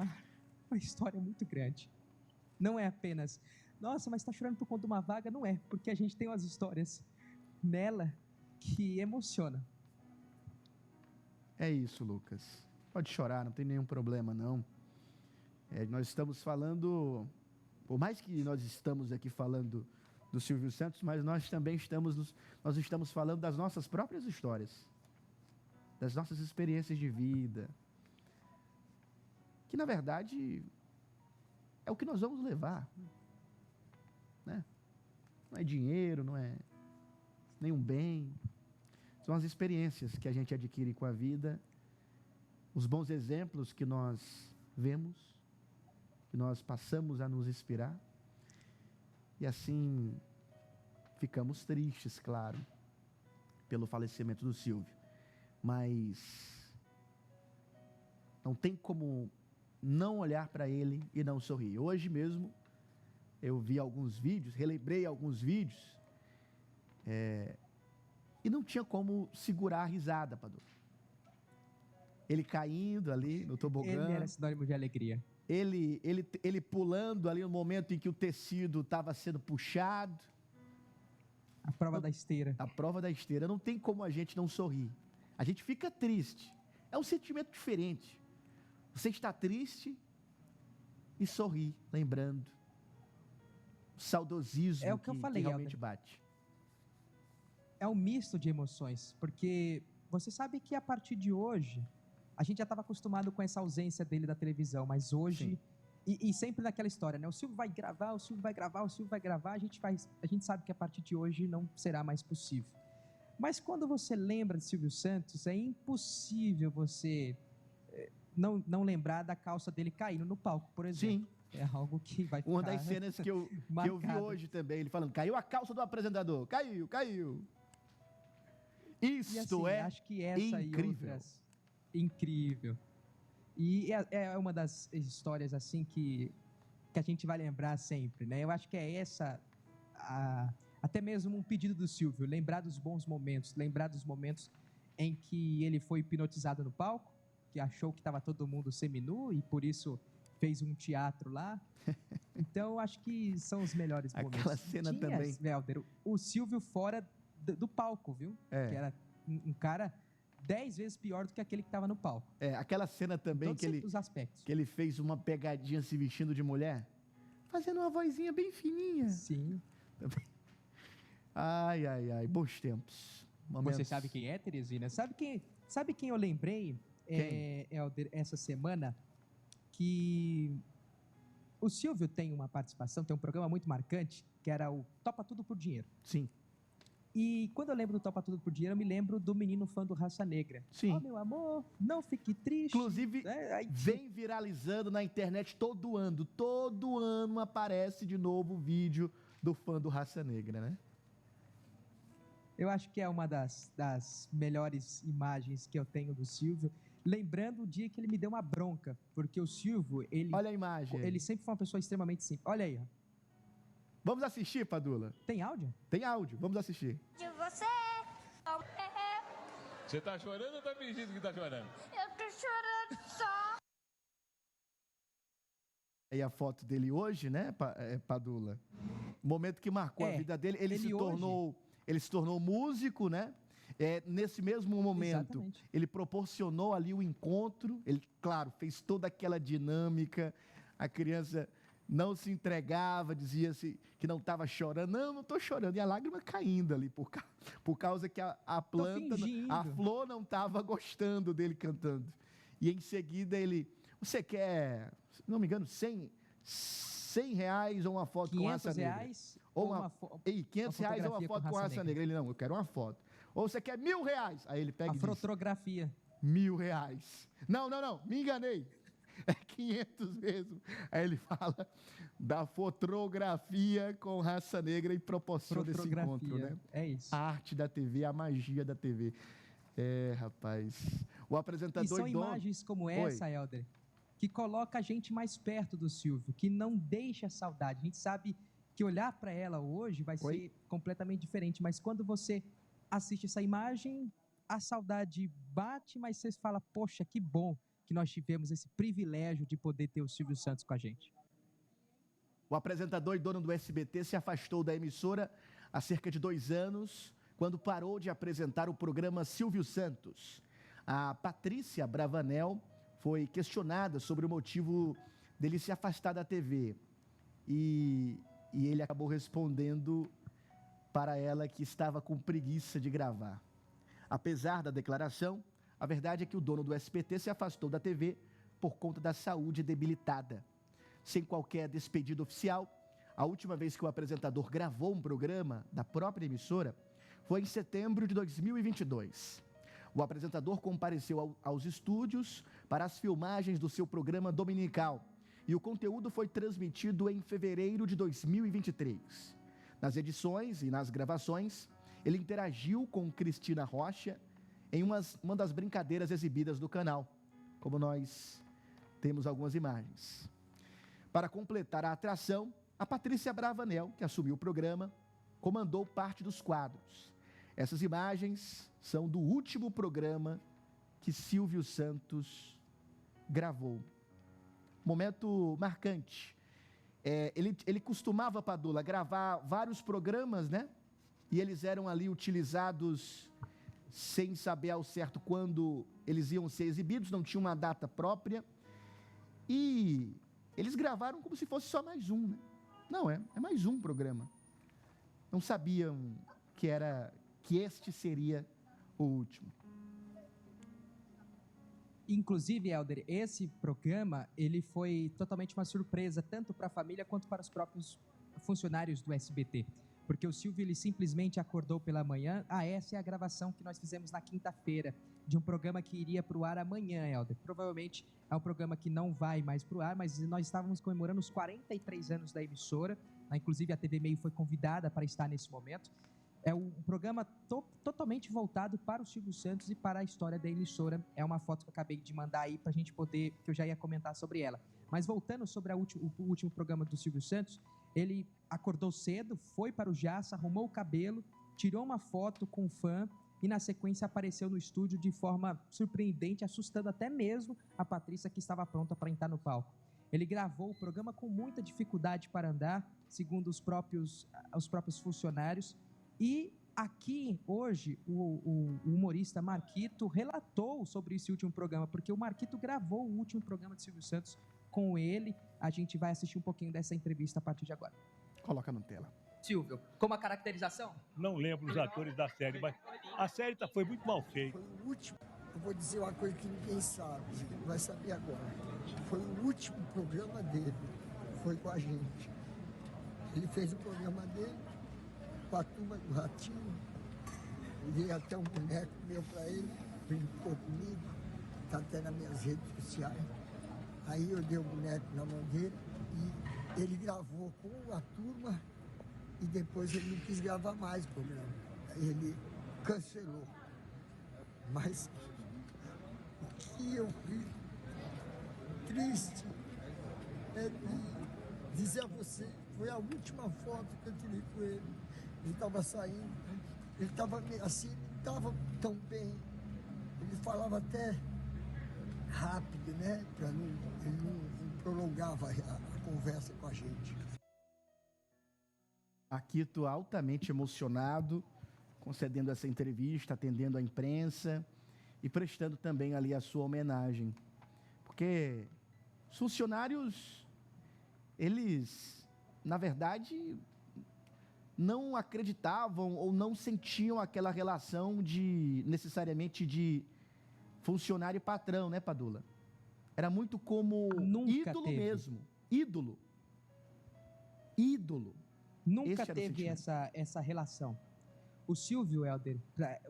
Speaker 2: uma história muito grande. Não é apenas, nossa, mas está chorando por conta de uma vaga? Não é, porque a gente tem umas histórias nela que emocionam.
Speaker 1: É isso, Lucas. Pode chorar, não tem nenhum problema, não. Nós estamos falando, por mais que nós estamos aqui falando do Silvio Santos, mas nós também estamos falando das nossas próprias histórias, das nossas experiências de vida, que na verdade é o que nós vamos levar, né? Não é dinheiro, não é nenhum bem, são as experiências que a gente adquire com a vida, os bons exemplos que nós vemos, que nós passamos a nos inspirar, e assim ficamos tristes, claro, pelo falecimento do Silvio, mas não tem como não olhar para ele e não sorrir. Hoje mesmo eu vi alguns vídeos, relembrei alguns vídeos, e não tinha como segurar a risada, Padre. Ele caindo ali no tobogã.
Speaker 2: Ele era sinônimo de alegria.
Speaker 1: Ele pulando ali no momento em que o tecido estava sendo puxado.
Speaker 2: A prova da esteira.
Speaker 1: A prova da esteira. Não tem como a gente não sorrir. A gente fica triste. É um sentimento diferente. Você está triste e sorri, lembrando. O saudosismo
Speaker 2: É o que eu falei,
Speaker 1: que realmente
Speaker 2: Helder.
Speaker 1: bate.
Speaker 2: É um misto de emoções, porque você sabe que a partir de hoje, a gente já estava acostumado com essa ausência dele da televisão, mas hoje, e sempre naquela história, né? O Silvio vai gravar, o Silvio vai gravar, o Silvio vai gravar, a gente sabe que a partir de hoje não será mais possível. Mas quando você lembra de Silvio Santos, é impossível você não lembrar da calça dele caindo no palco, por exemplo.
Speaker 1: Sim.
Speaker 2: É algo que vai ficar
Speaker 1: Uma das cenas que eu vi hoje também, ele falando, caiu a calça do apresentador, caiu. Isto
Speaker 2: E assim,
Speaker 1: é
Speaker 2: acho que essa
Speaker 1: incrível.
Speaker 2: E outras, incrível. E é uma das histórias assim que a gente vai lembrar sempre, né? Eu acho que é essa, até mesmo um pedido do Silvio, lembrar dos bons momentos, lembrar dos momentos em que ele foi hipnotizado no palco, que achou que estava todo mundo seminu e por isso fez um teatro lá. Então, eu acho que são os melhores momentos.
Speaker 1: Aquela cena também.
Speaker 2: Welder, o Silvio fora do palco, viu?
Speaker 1: É.
Speaker 2: Que era um cara 10 vezes pior do que aquele que estava no palco.
Speaker 1: Aquela cena também
Speaker 2: Todos os aspectos.
Speaker 1: que ele fez uma pegadinha se vestindo de mulher, fazendo uma vozinha bem fininha.
Speaker 2: Sim.
Speaker 1: Ai, bons tempos. Momentos.
Speaker 2: Você sabe quem é, Teresina? Sabe quem eu lembrei, Helder, essa semana? Que o Silvio tem uma participação, tem um programa muito marcante, que era o Topa Tudo por Dinheiro.
Speaker 1: Sim.
Speaker 2: E quando eu lembro do Topa Tudo por Dinheiro, eu me lembro do menino fã do Raça Negra.
Speaker 1: Sim.
Speaker 2: Oh, meu amor, não fique triste.
Speaker 1: Inclusive, vem viralizando na internet todo ano. Todo ano aparece de novo o vídeo do fã do Raça Negra, né?
Speaker 2: Eu acho que é uma das melhores imagens que eu tenho do Silvio. Lembrando o dia que ele me deu uma bronca, porque o Silvio,
Speaker 1: Olha a imagem.
Speaker 2: Ele sempre foi uma pessoa extremamente simples. Olha aí, ó.
Speaker 1: Vamos assistir, Padula?
Speaker 2: Tem áudio?
Speaker 1: Tem áudio, vamos assistir.
Speaker 8: De você.
Speaker 4: Você tá chorando ou tá fingindo que tá chorando?
Speaker 8: Eu tô chorando só.
Speaker 1: Aí a foto dele hoje, né, Padula? Momento que marcou a vida dele. Ele se tornou músico, né? Nesse mesmo momento,
Speaker 2: Exatamente.
Speaker 1: ele proporcionou ali o encontro. Ele, claro, fez toda aquela dinâmica. A criança não se entregava, dizia-se que não estava chorando. Não estou chorando. E a lágrima caindo ali, por causa que a planta, a flor não estava gostando dele cantando. E em seguida você quer, se não me engano, 100 reais ou uma foto com raça negra?
Speaker 2: 500 reais
Speaker 1: ou R$500 ou uma foto com raça negra. Ele, não, eu quero uma foto. Ou você quer R$1.000? Aí ele pega e diz,
Speaker 2: fotografia.
Speaker 1: R$1.000. Não, me enganei. É 500 mesmo. Aí ele fala da fotografia com raça negra e proporciona esse encontro, né?
Speaker 2: É isso.
Speaker 1: A arte da TV, a magia da TV. Rapaz. O apresentador...
Speaker 2: E são imagens como essa, Helder, que coloca a gente mais perto do Silvio, que não deixa saudade. A gente sabe que olhar para ela hoje vai ser completamente diferente, mas quando você assiste essa imagem, a saudade bate, mas você fala, poxa, que bom que nós tivemos esse privilégio de poder ter o Silvio Santos com a gente.
Speaker 1: O apresentador e dono do SBT se afastou da emissora há cerca de 2 anos, quando parou de apresentar o programa Silvio Santos. A Patrícia Bravanel foi questionada sobre o motivo dele se afastar da TV. E ele acabou respondendo para ela que estava com preguiça de gravar. Apesar da declaração, a verdade é que o dono do SBT se afastou da TV por conta da saúde debilitada. Sem qualquer despedida oficial, a última vez que o apresentador gravou um programa da própria emissora foi em setembro de 2022. O apresentador compareceu aos estúdios para as filmagens do seu programa dominical e o conteúdo foi transmitido em fevereiro de 2023. Nas edições e nas gravações, ele interagiu com Cristina Rocha em uma das brincadeiras exibidas do canal, como nós temos algumas imagens. Para completar a atração, a Patrícia Bravanel, que assumiu o programa, comandou parte dos quadros. Essas imagens são do último programa que Silvio Santos gravou. Momento marcante. Ele costumava, Padula, gravar vários programas, né? E eles eram ali utilizados sem saber ao certo quando eles iam ser exibidos, não tinha uma data própria. E eles gravaram como se fosse só mais um, né? Não, é mais um programa. Não sabiam que este seria o último.
Speaker 2: Inclusive, Helder, esse programa, ele foi totalmente uma surpresa, tanto para a família quanto para os próprios funcionários do SBT. Porque o Silvio, ele simplesmente acordou pela manhã. Essa é a gravação que nós fizemos na quinta-feira, de um programa que iria para o ar amanhã, Helder. Provavelmente é um programa que não vai mais para o ar, mas nós estávamos comemorando os 43 anos da emissora. Inclusive, a TV Meio foi convidada para estar nesse momento. É um programa totalmente voltado para o Silvio Santos e para a história da emissora. É uma foto que eu acabei de mandar aí para a gente poder, que eu já ia comentar sobre ela. Mas voltando sobre o último programa do Silvio Santos, ele acordou cedo, foi para o Jaça, arrumou o cabelo, tirou uma foto com o fã e, na sequência, apareceu no estúdio de forma surpreendente, assustando até mesmo a Patrícia, que estava pronta para entrar no palco. Ele gravou o programa com muita dificuldade para andar, segundo os próprios funcionários. E aqui, hoje, o humorista Marquito relatou sobre esse último programa, porque o Marquito gravou o último programa de Silvio Santos com ele. A gente vai assistir um pouquinho dessa entrevista a partir de agora.
Speaker 1: Coloca na tela.
Speaker 2: Silvio, como a caracterização?
Speaker 9: Não lembro os atores da série, mas a série foi muito mal feita.
Speaker 10: Foi o último, eu vou dizer uma coisa que ninguém sabe, vai saber agora. Foi o último programa dele, foi com a gente. Ele fez o programa dele com a turma do Ratinho, dei até um boneco meu para ele, brincou comigo, está até nas minhas redes sociais. Aí eu dei o boneco na mão dele e ele gravou com a turma e depois ele não quis gravar mais o programa. Aí ele cancelou. Mas o que eu fiz triste é de dizer a você, foi a última foto que eu tirei com ele. Ele estava saindo, ele estava assim, não estava tão bem. Ele falava até rápido, né? Ele não prolongava a conversa com a gente.
Speaker 1: Marquito altamente emocionado, concedendo essa entrevista, atendendo a imprensa e prestando também ali a sua homenagem. Porque os funcionários, eles, na verdade, não acreditavam ou não sentiam aquela relação necessariamente de funcionário e patrão, né, Padula? Era muito como ídolo mesmo. Ídolo.
Speaker 2: Nunca teve essa relação. O Silvio, Helder,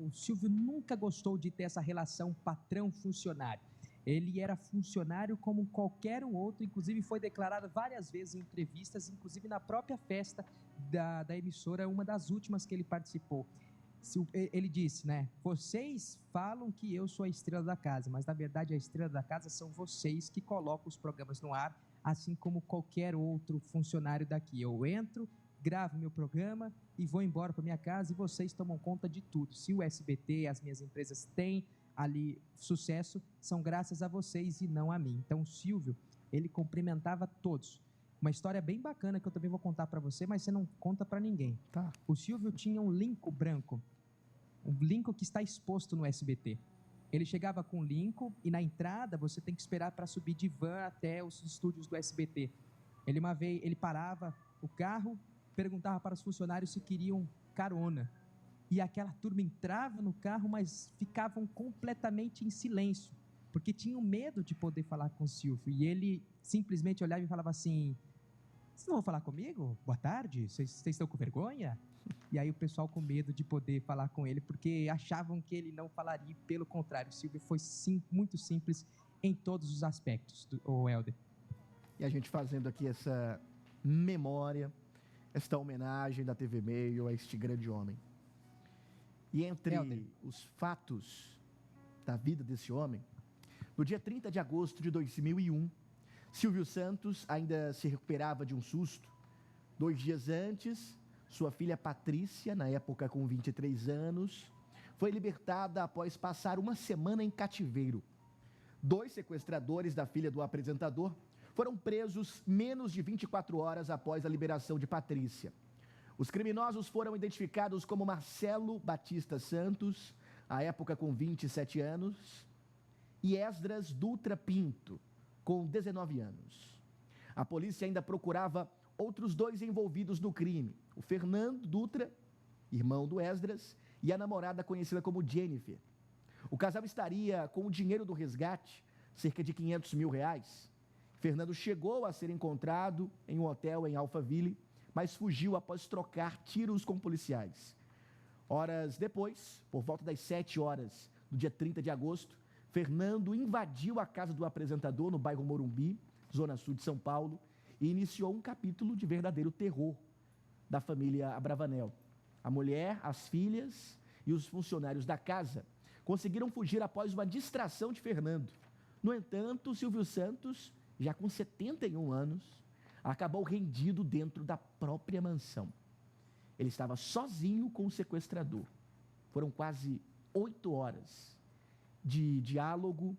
Speaker 2: o Silvio nunca gostou de ter essa relação patrão-funcionário. Ele era funcionário como qualquer um outro, inclusive foi declarado várias vezes em entrevistas, inclusive na própria festa da emissora, uma das últimas que ele participou. Ele disse, né, vocês falam que eu sou a estrela da casa, mas na verdade a estrela da casa são vocês que colocam os programas no ar, assim como qualquer outro funcionário daqui. Eu entro, gravo meu programa e vou embora para minha casa e vocês tomam conta de tudo. Se o SBT, as minhas empresas têm ali sucesso, são graças a vocês e não a mim. Então o Silvio, ele cumprimentava todos. Uma história bem bacana que eu também vou contar para você, mas você não conta para ninguém.
Speaker 1: Tá.
Speaker 2: O Silvio tinha um Lincoln branco, um Lincoln que está exposto no SBT. Ele chegava com o Lincoln e na entrada você tem que esperar para subir de van até os estúdios do SBT. Uma vez ele parava o carro, perguntava para os funcionários se queriam carona. E aquela turma entrava no carro, mas ficavam completamente em silêncio, porque tinham medo de poder falar com o Silvio. E ele simplesmente olhava e falava assim, vocês não vão falar comigo? Boa tarde? Vocês estão com vergonha? E aí o pessoal com medo de poder falar com ele, porque achavam que ele não falaria. Pelo contrário, o Silvio foi muito simples em todos os aspectos, o Helder.
Speaker 1: E a gente fazendo aqui essa memória, esta homenagem da TV Meio a este grande homem. E entre os fatos da vida desse homem, no dia 30 de agosto de 2001, Silvio Santos ainda se recuperava de um susto. 2 dias antes, sua filha Patrícia, na época com 23 anos, foi libertada após passar uma semana em cativeiro. 2 sequestradores da filha do apresentador foram presos menos de 24 horas após a liberação de Patrícia. Os criminosos foram identificados como Marcelo Batista Santos, à época com 27 anos, e Esdras Dutra Pinto, com 19 anos. A polícia ainda procurava outros 2 envolvidos no crime, o Fernando Dutra, irmão do Esdras, e a namorada conhecida como Jennifer. O casal estaria com o dinheiro do resgate, cerca de R$500 mil. Fernando chegou a ser encontrado em um hotel em Alphaville, mas fugiu após trocar tiros com policiais. Horas depois, por volta das 7 horas do dia 30 de agosto, Fernando invadiu a casa do apresentador no bairro Morumbi, zona sul de São Paulo, e iniciou um capítulo de verdadeiro terror da família Abravanel. A mulher, as filhas e os funcionários da casa conseguiram fugir após uma distração de Fernando. No entanto, Silvio Santos, já com 71 anos, acabou rendido dentro da própria mansão. Ele estava sozinho com o sequestrador. Foram quase 8 horas de diálogo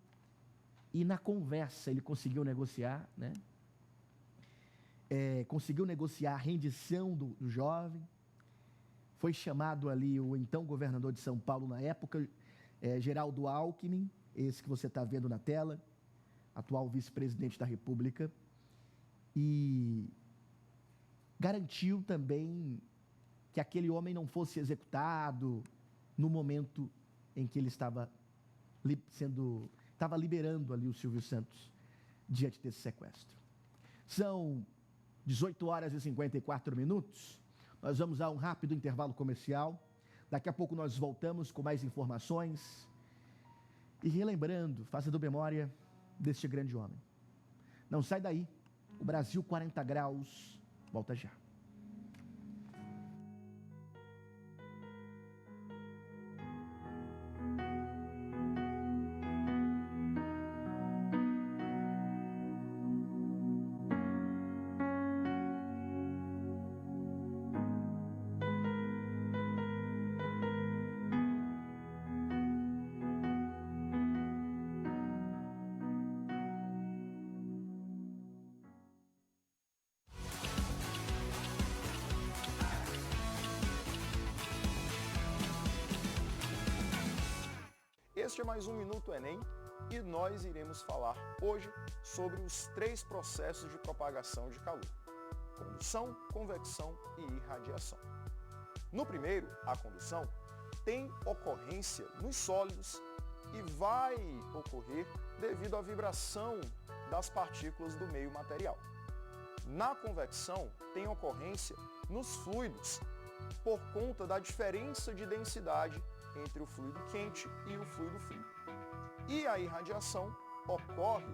Speaker 1: e na conversa ele conseguiu negociar, conseguiu negociar a rendição do jovem. Foi chamado ali o então governador de São Paulo na época, Geraldo Alckmin, esse que você está vendo na tela, atual vice-presidente da República, e garantiu também que aquele homem não fosse executado no momento em que ele estava liberando ali o Silvio Santos diante desse sequestro. São 18 horas e 54 minutos. Nós vamos a um rápido intervalo comercial. Daqui a pouco nós voltamos com mais informações e relembrando, fazendo memória deste grande homem. Não sai daí. O Brasil 40 graus volta já.
Speaker 11: Este é mais um Minuto Enem e nós iremos falar hoje sobre os 3 processos de propagação de calor: condução, convecção e irradiação. No primeiro, a condução, tem ocorrência nos sólidos e vai ocorrer devido à vibração das partículas do meio material. Na convecção, tem ocorrência nos fluidos por conta da diferença de densidade entre o fluido quente e o fluido frio. E a irradiação ocorre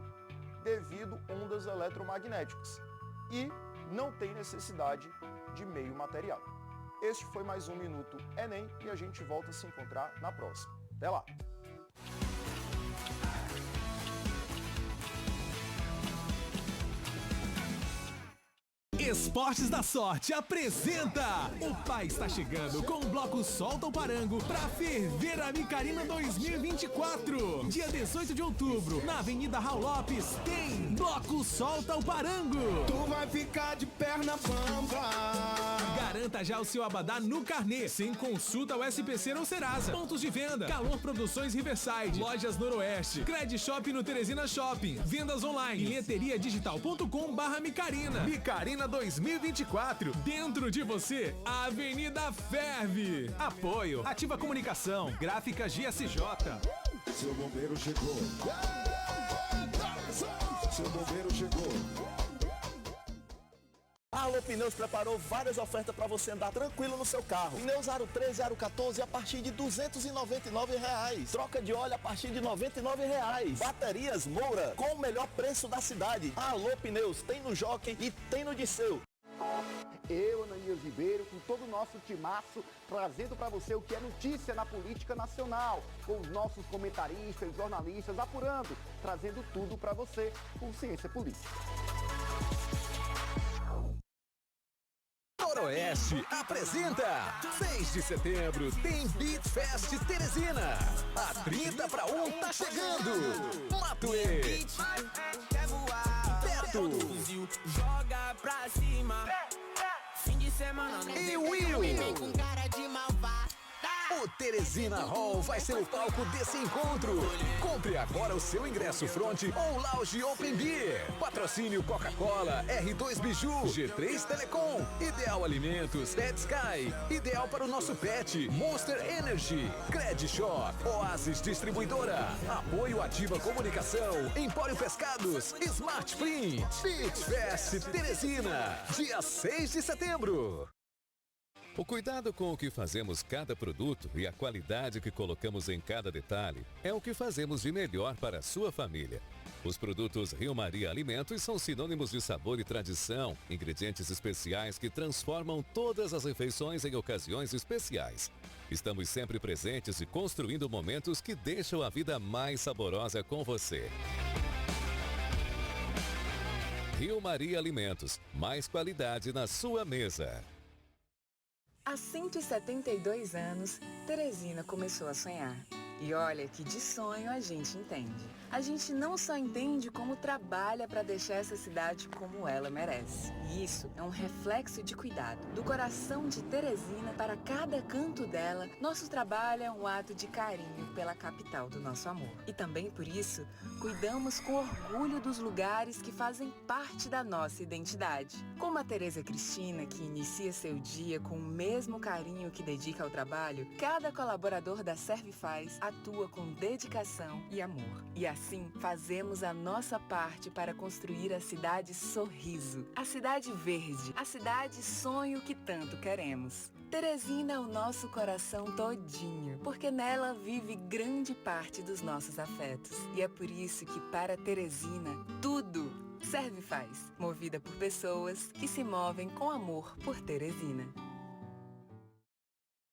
Speaker 11: devido a ondas eletromagnéticas e não tem necessidade de meio material. Este foi mais um Minuto Enem e a gente volta a se encontrar na próxima. Até lá!
Speaker 12: Esportes da Sorte apresenta! O pai está chegando com o bloco Solta o Parango pra ferver a Micarina 2024. Dia 18 de outubro, na Avenida Raul Lopes, tem bloco Solta o Parango.
Speaker 13: Tu vai ficar de perna bamba.
Speaker 12: Garanta já o seu abadá no carnê, sem consulta ao SPC ou Serasa. Pontos de venda: Calor Produções Riverside, Lojas Noroeste, Cred Shop no Teresina Shopping, vendas online, bilheteriadigital.com/Micarina. Micarina 2024, dentro de você, a Avenida ferve. Apoio: Ativa Comunicação, Gráfica GSJ.
Speaker 13: Seu bombeiro chegou. Seu bombeiro chegou.
Speaker 14: A Alô Pneus preparou várias ofertas para você andar tranquilo no seu carro. Pneus Aro 13, Aro 14 a partir de R$ 299. Troca de óleo a partir de R$ 99. Baterias Moura com o melhor preço da cidade. A Alô Pneus tem no Jockey e tem no Disseu.
Speaker 15: Eu, Ananias Ribeiro, com todo o nosso timaço, trazendo para você o que é notícia na política nacional, com os nossos comentaristas, jornalistas, apurando, trazendo tudo para você com Ciência Política.
Speaker 12: Noroeste apresenta 6 de setembro tem Beat Fest Teresina. A 30 para 1 tá chegando. Matuê, Beto
Speaker 16: joga pra cima. Fim de semana
Speaker 12: e Will. O Teresina Hall vai ser o palco desse encontro. Compre agora o seu ingresso front ou lounge Open Beer. Patrocínio Coca-Cola, R2 Biju, G3 Telecom, Ideal Alimentos, Pet Sky, Ideal para o nosso pet, Monster Energy, Cred Shop, Oasis Distribuidora, Apoio Ativa Comunicação, Empório Pescados, Smart Print, Beat Fest Teresina, dia 6 de setembro.
Speaker 17: O cuidado com o que fazemos cada produto e a qualidade que colocamos em cada detalhe é o que fazemos de melhor para a sua família. Os produtos Rio Maria Alimentos são sinônimos de sabor e tradição, ingredientes especiais que transformam todas as refeições em ocasiões especiais. Estamos sempre presentes e construindo momentos que deixam a vida mais saborosa com você. Rio Maria Alimentos, mais qualidade na sua mesa.
Speaker 18: Há 172 anos, Teresina começou a sonhar. E olha que de sonho a gente entende. A gente não só entende como trabalha para deixar essa cidade como ela merece. E isso é um reflexo de cuidado. Do coração de Teresina para cada canto dela, nosso trabalho é um ato de carinho pela capital do nosso amor. E também por isso, cuidamos com orgulho dos lugares que fazem parte da nossa identidade. Como a Tereza Cristina, que inicia seu dia com o mesmo carinho que dedica ao trabalho, cada colaborador da Servifaz atua com dedicação e amor. E assim, fazemos a nossa parte para construir a cidade sorriso, a cidade verde, a cidade sonho que tanto queremos. Teresina é o nosso coração todinho, porque nela vive grande parte dos nossos afetos. E é por isso que para Teresina, tudo Servifaz, movida por pessoas que se movem com amor por Teresina.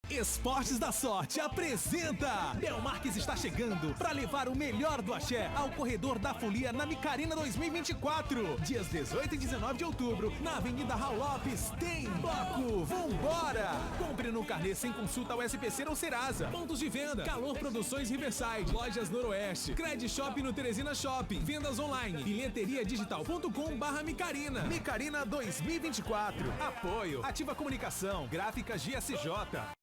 Speaker 12: Esportes da Sorte apresenta! Bel Marques está chegando para levar o melhor do axé ao Corredor da Folia na Micarina 2024. Dias 18 e 19 de outubro, na Avenida Raul Lopes, tem bloco Vambora! Compre no carnê sem consulta ao SPC ou Serasa. Pontos de venda: Calor Produções Riverside, Lojas Noroeste, Cred Shop no Teresina Shopping, vendas online, bilheteriadigital.com/Micarina. Micarina 2024. Apoio Ativa Comunicação, Gráfica GSJ.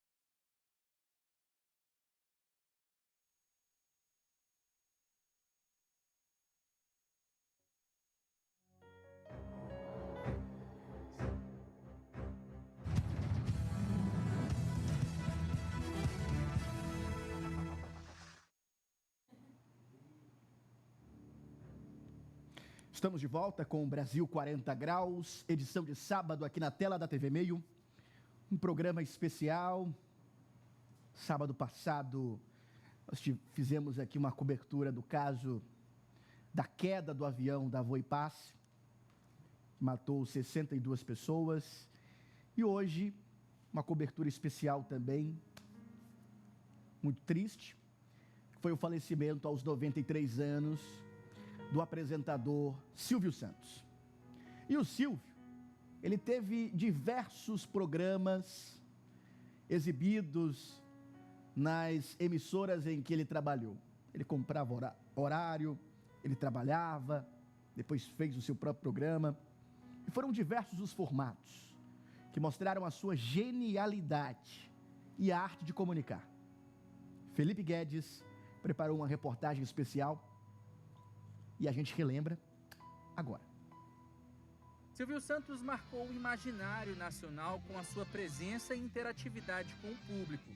Speaker 1: Estamos de volta com o Brasil 40 Graus, edição de sábado aqui na tela da TV Meio. Um programa especial. Sábado passado, nós fizemos aqui uma cobertura do caso da queda do avião da Voipass, que matou 62 pessoas. E hoje, uma cobertura especial também, muito triste, foi o falecimento aos 93 anos do apresentador Silvio Santos. E o Silvio, ele teve diversos programas exibidos nas emissoras em que ele trabalhou. Ele comprava horário, ele trabalhava, depois fez o seu próprio programa. E foram diversos os formatos que mostraram a sua genialidade e a arte de comunicar. Felipe Guedes preparou uma reportagem especial e a gente relembra agora.
Speaker 3: Silvio Santos marcou o imaginário nacional com a sua presença e interatividade com o público.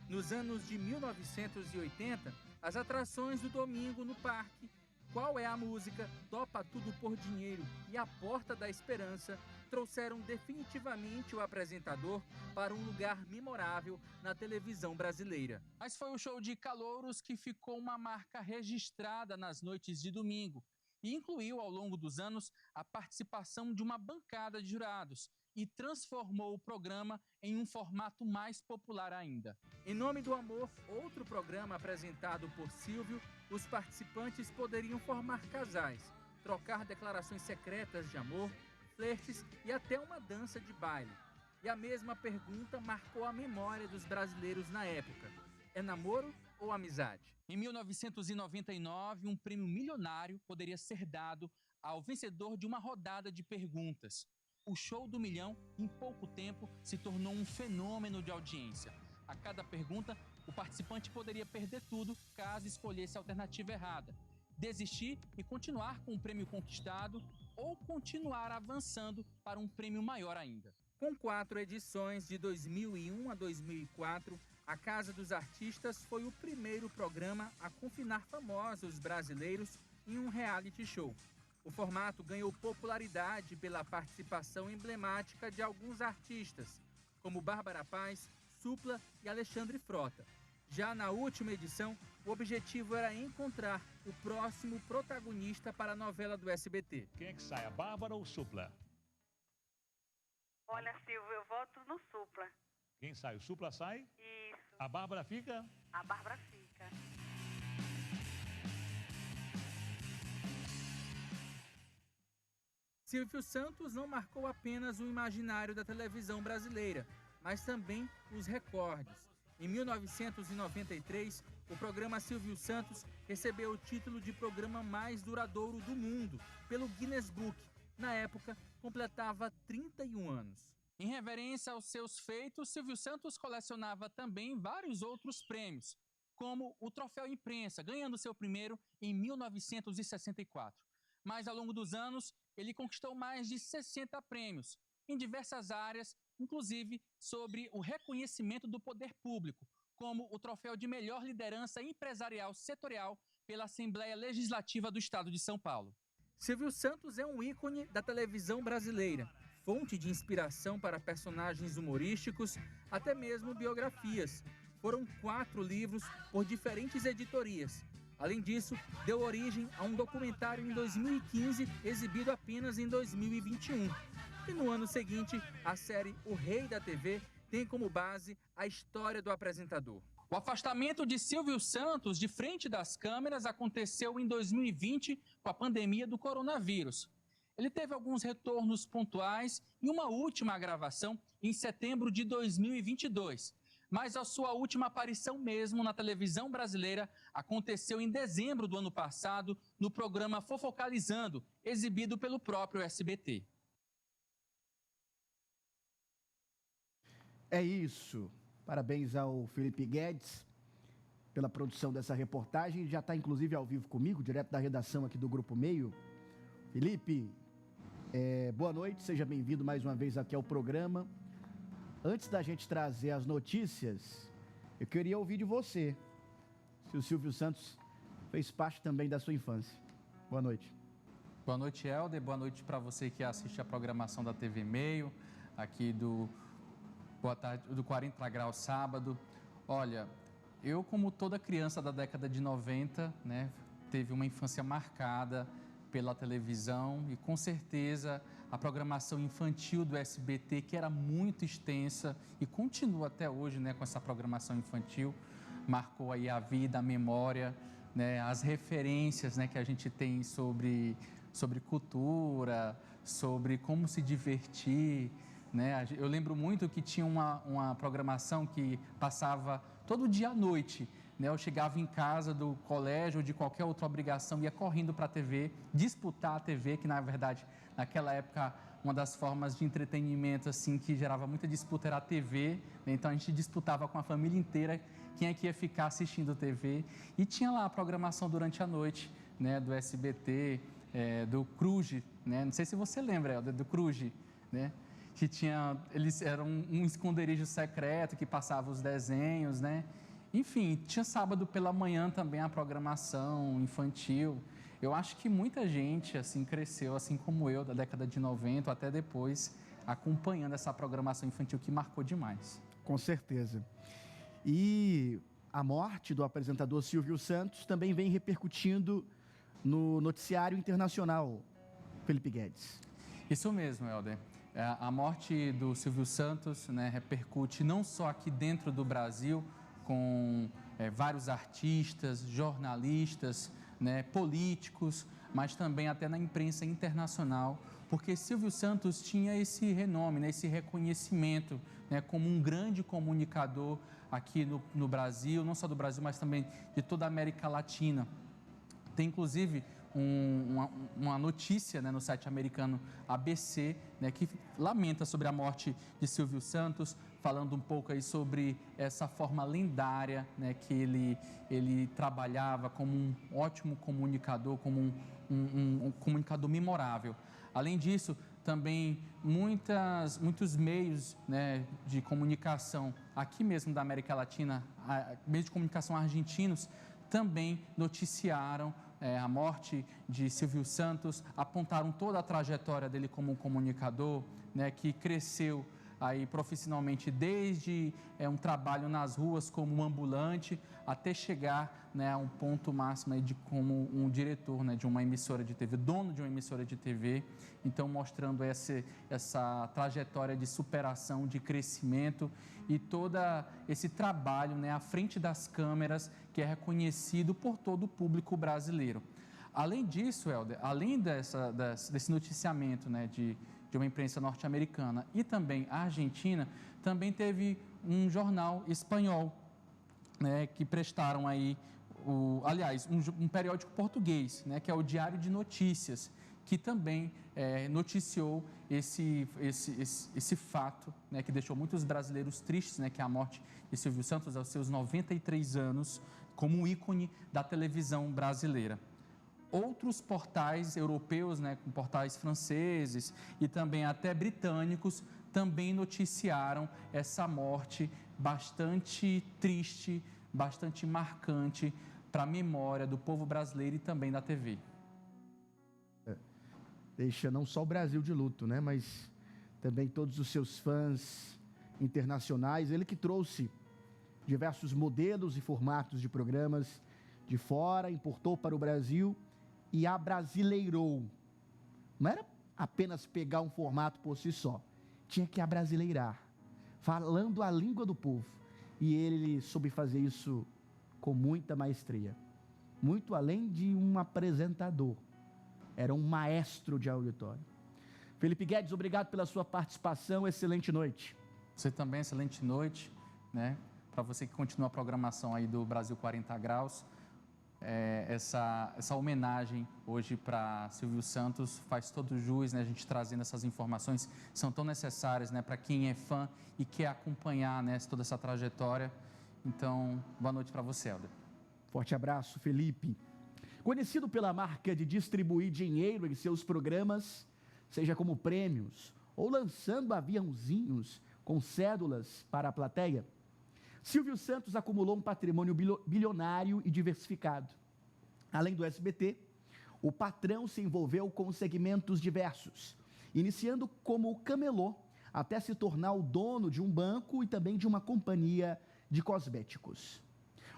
Speaker 3: Nos anos de 1980, as atrações do domingo no parque, Qual é a Música, Topa Tudo por Dinheiro e A Porta da Esperança trouxeram definitivamente o apresentador para um lugar memorável na televisão brasileira. Mas foi o show de calouros que ficou uma marca registrada nas noites de domingo e incluiu ao longo dos anos a participação de uma bancada de jurados e transformou o programa em um formato mais popular ainda. Em Nome do Amor, outro programa apresentado por Silvio, os participantes poderiam formar casais, trocar declarações secretas de amor, flertes e até uma dança de baile. E a mesma pergunta marcou a memória dos brasileiros na época. É namoro ou amizade? Em 1999, um prêmio milionário poderia ser dado ao vencedor de uma rodada de perguntas. O Show do Milhão, em pouco tempo, se tornou um fenômeno de audiência. A cada pergunta, o participante poderia perder tudo caso escolhesse a alternativa errada. Desistir e continuar com o prêmio conquistado ou continuar avançando para um prêmio maior ainda. Com 4 edições, de 2001 a 2004, a Casa dos Artistas foi o primeiro programa a confinar famosos brasileiros em um reality show. O formato ganhou popularidade pela participação emblemática de alguns artistas, como Bárbara Paz, Supla e Alexandre Frota. Já na última edição, o objetivo era encontrar o próximo protagonista para a novela do SBT.
Speaker 9: Quem é que sai, a Bárbara ou o Supla?
Speaker 19: Olha, Silvio, eu voto no Supla.
Speaker 9: Quem sai? O Supla sai?
Speaker 19: Isso.
Speaker 9: A Bárbara fica?
Speaker 19: A Bárbara fica.
Speaker 3: Silvio Santos não marcou apenas o imaginário da televisão brasileira, mas também os recordes. Em 1993, o programa Silvio Santos recebeu o título de programa mais duradouro do mundo pelo Guinness Book. Na época, completava 31 anos. Em reverência aos seus feitos, Silvio Santos colecionava também vários outros prêmios, como o Troféu Imprensa, ganhando seu primeiro em 1964. Mas ao longo dos anos, ele conquistou mais de 60 prêmios, em diversas áreas, inclusive sobre o reconhecimento do poder público, como o Troféu de Melhor Liderança Empresarial Setorial pela Assembleia Legislativa do Estado de São Paulo. Silvio Santos é um ícone da televisão brasileira, fonte de inspiração para personagens humorísticos, até mesmo biografias. Foram 4 livros por diferentes editorias. Além disso, deu origem a um documentário em 2015, exibido apenas em 2021. E no ano seguinte, a série O Rei da TV tem como base a história do apresentador. O afastamento de Silvio Santos de frente das câmeras aconteceu em 2020 com a pandemia do coronavírus. Ele teve alguns retornos pontuais e uma última gravação em setembro de 2022. Mas a sua última aparição mesmo na televisão brasileira aconteceu em dezembro do ano passado no programa Fofocalizando, exibido pelo próprio SBT.
Speaker 1: É isso. Parabéns ao Felipe Guedes pela produção dessa reportagem. Já está, inclusive, ao vivo comigo, direto da redação aqui do Grupo Meio. Felipe, boa noite, seja bem-vindo mais uma vez aqui ao programa. Antes da gente trazer as notícias, eu queria ouvir de você, se o Silvio Santos fez parte também da sua infância. Boa noite.
Speaker 3: Boa noite, Helder. Boa noite para você que assiste a programação da TV Meio, aqui do 40 Graus Sábado. Olha, eu, como toda criança da década de 90, né, teve uma infância marcada pela televisão e, com certeza, a programação infantil do SBT, que era muito extensa e continua até hoje, né, com essa programação infantil, marcou aí a vida, a memória, né, as referências, né, que a gente tem sobre cultura, sobre como se divertir, né? Eu lembro muito que tinha uma programação que passava todo dia à noite, né? Eu chegava em casa do colégio ou de qualquer outra obrigação, ia correndo para a TV, disputar a TV, que na verdade, naquela época, uma das formas de entretenimento assim, que gerava muita disputa era a TV, né? Então a gente disputava com a família inteira quem é que ia ficar assistindo TV. E tinha lá a programação durante a noite, né? Do SBT, do Cruz, né? Não sei se você lembra, do Cruz, né? Que eles eram um esconderijo secreto que passava os desenhos, né? Enfim, tinha sábado pela manhã também a programação infantil. Eu acho que muita gente assim cresceu, assim como eu, da década de 90 até depois, acompanhando essa programação infantil que marcou demais.
Speaker 1: Com certeza. E a morte do apresentador Silvio Santos também vem repercutindo no noticiário internacional, Felipe Guedes.
Speaker 3: Isso mesmo, Helder. A morte do Silvio Santos, né, repercute não só aqui dentro do Brasil, com vários artistas, jornalistas, né, políticos, mas também até na imprensa internacional, porque Silvio Santos tinha esse renome, né, esse reconhecimento, né, como um grande comunicador aqui no Brasil, não só do Brasil, mas também de toda a América Latina. Tem, inclusive, uma notícia, né, no site americano ABC, né, que lamenta sobre a morte de Silvio Santos, falando um pouco aí sobre essa forma lendária, né, que ele trabalhava como um ótimo comunicador, como um comunicador memorável. Além disso, também muitos meios, né, de comunicação aqui mesmo da América Latina, meios de comunicação argentinos, também noticiaram a morte de Silvio Santos, apontaram toda a trajetória dele como um comunicador, né, que cresceu aí profissionalmente desde um trabalho nas ruas como um ambulante até chegar, né, a um ponto máximo aí de como um diretor, né, de uma emissora de TV, dono de uma emissora de TV, então mostrando essa trajetória de superação, de crescimento e todo esse trabalho, né, à frente das câmeras que é reconhecido por todo o público brasileiro. Além disso, Helder, além desse noticiamento, né, de uma imprensa norte-americana e também a Argentina, também teve um jornal espanhol, né, que prestaram aí, um periódico português, né, que é o Diário de Notícias, que também noticiou esse fato, né, que deixou muitos brasileiros tristes, né, que é a morte de Silvio Santos aos seus 93 anos, como um ícone da televisão brasileira. Outros portais europeus, né, com portais franceses e também até britânicos, também noticiaram essa morte bastante triste, bastante marcante para a memória do povo brasileiro e também da TV.
Speaker 1: Deixa não só o Brasil de luto, né, mas também todos os seus fãs internacionais. Ele que trouxe diversos modelos e formatos de programas de fora, importou para o Brasil e abrasileirou. Não era apenas pegar um formato por si só, tinha que abrasileirar, falando a língua do povo. E ele soube fazer isso com muita maestria. Muito além de um apresentador, era um maestro de auditório. Felipe Guedes, obrigado pela sua participação, excelente noite.
Speaker 3: Você também, excelente noite, né? Para você que continua a programação aí do Brasil 40 Graus. Essa homenagem hoje para Silvio Santos faz todo jus, né? A gente trazendo essas informações são tão necessárias, né, para quem é fã e quer acompanhar, né, toda essa trajetória. Então, boa noite para você, Helder.
Speaker 1: Forte abraço, Felipe. Conhecido pela marca de distribuir dinheiro em seus programas, seja como prêmios ou lançando aviãozinhos com cédulas para a plateia, Silvio Santos acumulou um patrimônio bilionário e diversificado. Além do SBT, o patrão se envolveu com segmentos diversos, iniciando como camelô até se tornar o dono de um banco e também de uma companhia de cosméticos.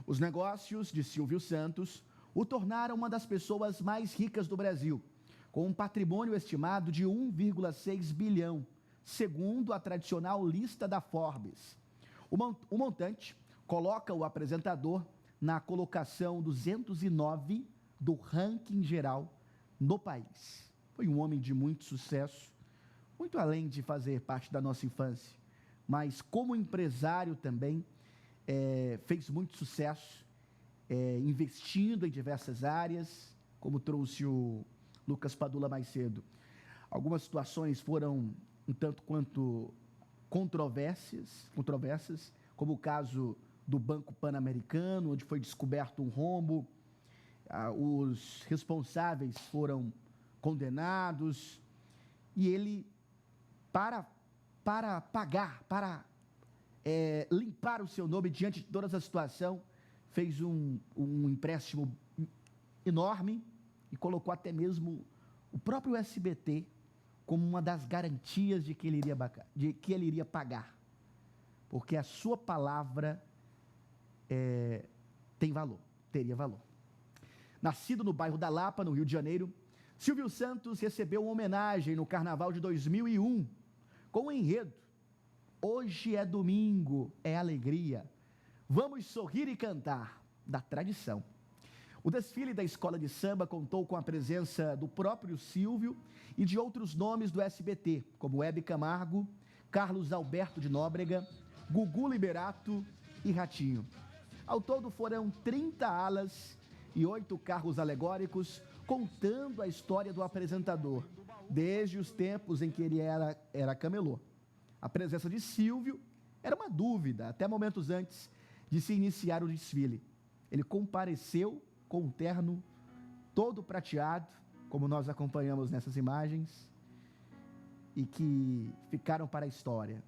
Speaker 1: Os negócios de Silvio Santos o tornaram uma das pessoas mais ricas do Brasil, com um patrimônio estimado de 1,6 bilhão, segundo a tradicional lista da Forbes. O montante coloca o apresentador na colocação 209 do ranking geral no país. Foi um homem de muito sucesso, muito além de fazer parte da nossa infância, mas como empresário também fez muito sucesso, investindo em diversas áreas, como trouxe o Lucas Padula mais cedo. Algumas situações foram um tanto quanto controversas, como o caso do Banco Pan-Americano, onde foi descoberto um rombo, os responsáveis foram condenados, e ele, para pagar, para limpar o seu nome diante de toda essa situação, fez um empréstimo enorme e colocou até mesmo o próprio SBT como uma das garantias de que ele iria pagar, porque a sua palavra teria valor. Nascido no bairro da Lapa, no Rio de Janeiro, Silvio Santos recebeu uma homenagem no Carnaval de 2001, com o enredo: hoje é domingo, é alegria, vamos sorrir e cantar, da tradição. O desfile da escola de samba contou com a presença do próprio Silvio e de outros nomes do SBT, como Hebe Camargo, Carlos Alberto de Nóbrega, Gugu Liberato e Ratinho. Ao todo foram 30 alas e 8 carros alegóricos contando a história do apresentador, desde os tempos em que ele era camelô. A presença de Silvio era uma dúvida, até momentos antes de se iniciar o desfile. Ele compareceu com um terno todo prateado, como nós acompanhamos nessas imagens, e que ficaram para a história.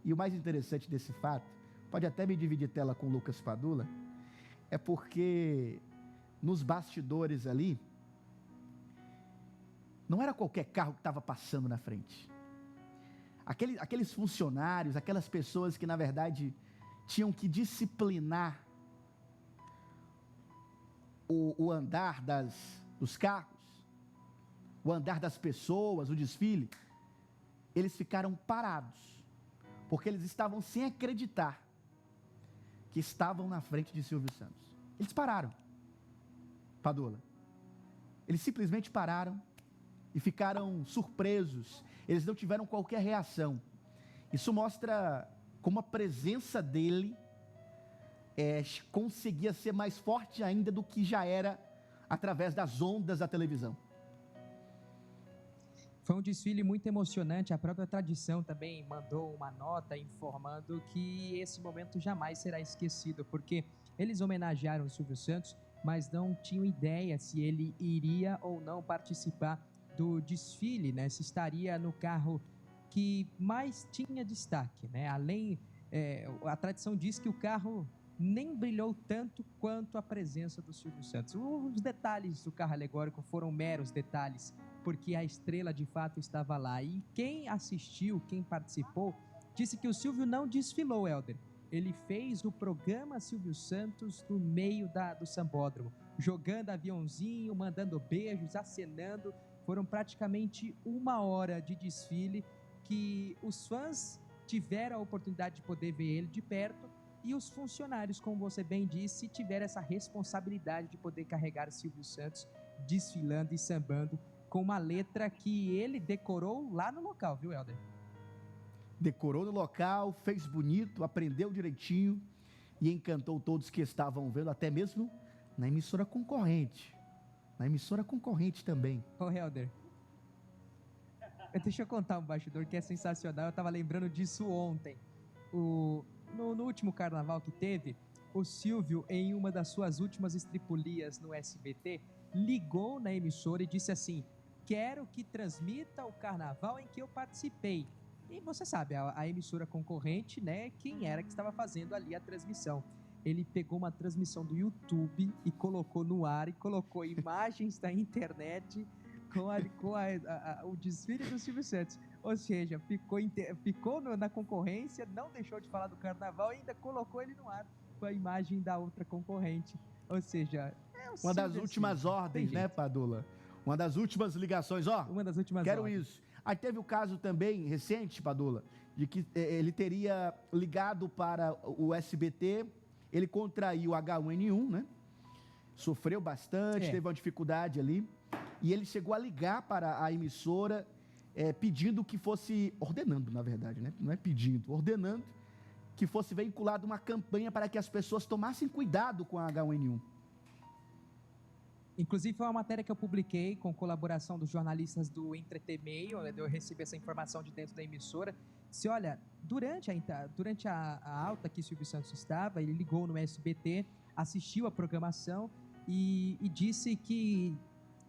Speaker 1: E o mais interessante desse fato, pode até me dividir tela com o Lucas Padula, é porque nos bastidores ali, não era qualquer carro que estava passando na frente. Aqueles funcionários, aquelas pessoas que, na verdade, tinham que disciplinar o andar dos carros, o andar das pessoas, o desfile, eles ficaram parados, porque eles estavam sem acreditar que estavam na frente de Silvio Santos. Eles pararam, Padula. Eles simplesmente pararam e ficaram surpresos. Eles não tiveram qualquer reação. Isso mostra como a presença dele conseguia ser mais forte ainda do que já era através das ondas da televisão.
Speaker 2: Foi um desfile muito emocionante. A própria tradição também mandou uma nota informando que esse momento jamais será esquecido, porque eles homenagearam o Silvio Santos, mas não tinham ideia se ele iria ou não participar do desfile, né? Se estaria no carro que mais tinha destaque, né? A tradição diz que o carro nem brilhou tanto quanto a presença do Silvio Santos. Os detalhes do carro alegórico foram meros detalhes, porque a estrela de fato estava lá. E quem assistiu, quem participou, disse que o Silvio não desfilou, Helder. Ele fez o programa Silvio Santos no meio do sambódromo, jogando aviãozinho, mandando beijos, acenando. Foram praticamente 1 hora de desfile que os fãs tiveram a oportunidade de poder ver ele de perto, e os funcionários, como você bem disse, tiveram essa responsabilidade de poder carregar Silvio Santos desfilando e sambando com uma letra que ele decorou lá no local, viu, Helder?
Speaker 1: Decorou no local, fez bonito, aprendeu direitinho e encantou todos que estavam vendo, até mesmo na emissora concorrente. Na emissora concorrente também.
Speaker 2: Ô, Helder, deixa eu contar um bastidor que é sensacional. Eu tava lembrando disso ontem. No último carnaval que teve, o Silvio, em uma das suas últimas estripulias no SBT, ligou na emissora e disse assim: quero que transmita o carnaval em que eu participei. E você sabe, a emissora concorrente, né, quem era que estava fazendo ali a transmissão. Ele pegou uma transmissão do YouTube e colocou no ar, e colocou imagens da internet com o desfile do Silvio Santos. Ou seja, ficou na concorrência, não deixou de falar do carnaval e ainda colocou ele no ar com a imagem da outra concorrente. Ou seja,
Speaker 1: uma das últimas ordens, né, Padula? Uma das últimas ligações,
Speaker 2: Uma das últimas
Speaker 1: quero
Speaker 2: ordens.
Speaker 1: isso. Aí teve o caso também, recente, Padula, de que ele teria ligado para o SBT, ele contraiu H1N1, né? Sofreu bastante, teve uma dificuldade ali, e ele chegou a ligar para a emissora pedindo que fosse, ordenando, na verdade, né? Não é pedindo, ordenando que fosse veiculada uma campanha para que as pessoas tomassem cuidado com a H1N1.
Speaker 2: Inclusive, foi uma matéria que eu publiquei com colaboração dos jornalistas do Entretemeio. Eu recebi essa informação de dentro da emissora. Se olha, durante a alta que Silvio Santos estava, ele ligou no SBT, assistiu a programação e disse que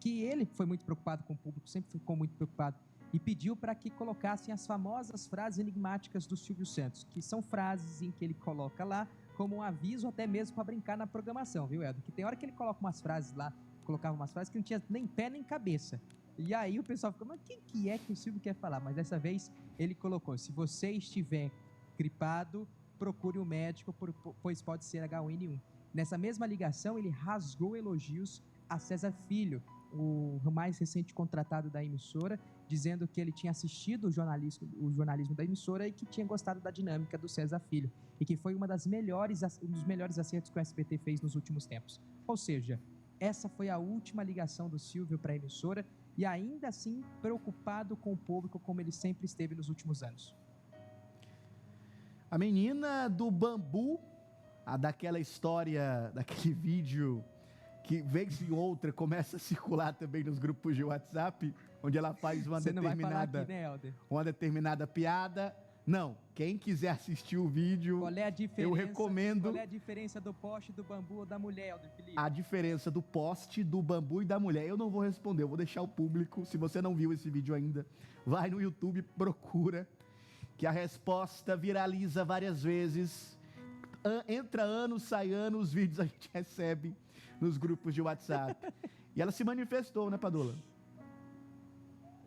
Speaker 2: ele foi muito preocupado com o público, sempre ficou muito preocupado, e pediu para que colocassem as famosas frases enigmáticas do Silvio Santos, que são frases em que ele coloca lá como um aviso, até mesmo para brincar na programação, viu, Eldo? Que tem hora que ele coloca umas frases lá, colocava umas frases que não tinha nem pé nem cabeça. E aí o pessoal ficou, mas o que é que o Silvio quer falar? Mas dessa vez ele colocou: se você estiver gripado, procure um médico, pois pode ser H1N1. Nessa mesma ligação, ele rasgou elogios a César Filho, o mais recente contratado da emissora, dizendo que ele tinha assistido o jornalismo da emissora e que tinha gostado da dinâmica do César Filho, e que foi um dos melhores acertos que o SBT fez nos últimos tempos. Ou seja, essa foi a última ligação do Silvio para a emissora e ainda assim preocupado com o público como ele sempre esteve nos últimos anos.
Speaker 1: A menina do bambu, daquela história, daquele vídeo que vez e outra começa a circular também nos grupos de WhatsApp, onde ela faz uma determinada piada. Não, quem quiser assistir o vídeo, eu recomendo.
Speaker 2: Qual é a diferença do poste, do bambu ou da mulher, Helder Felipe?
Speaker 1: A diferença do poste, do bambu e da mulher. Eu não vou responder, eu vou deixar o público. Se você não viu esse vídeo ainda, vai no YouTube, procura, que a resposta viraliza várias vezes. Entra anos, sai anos, os vídeos a gente recebe nos grupos de WhatsApp. E ela se manifestou, né, Padula?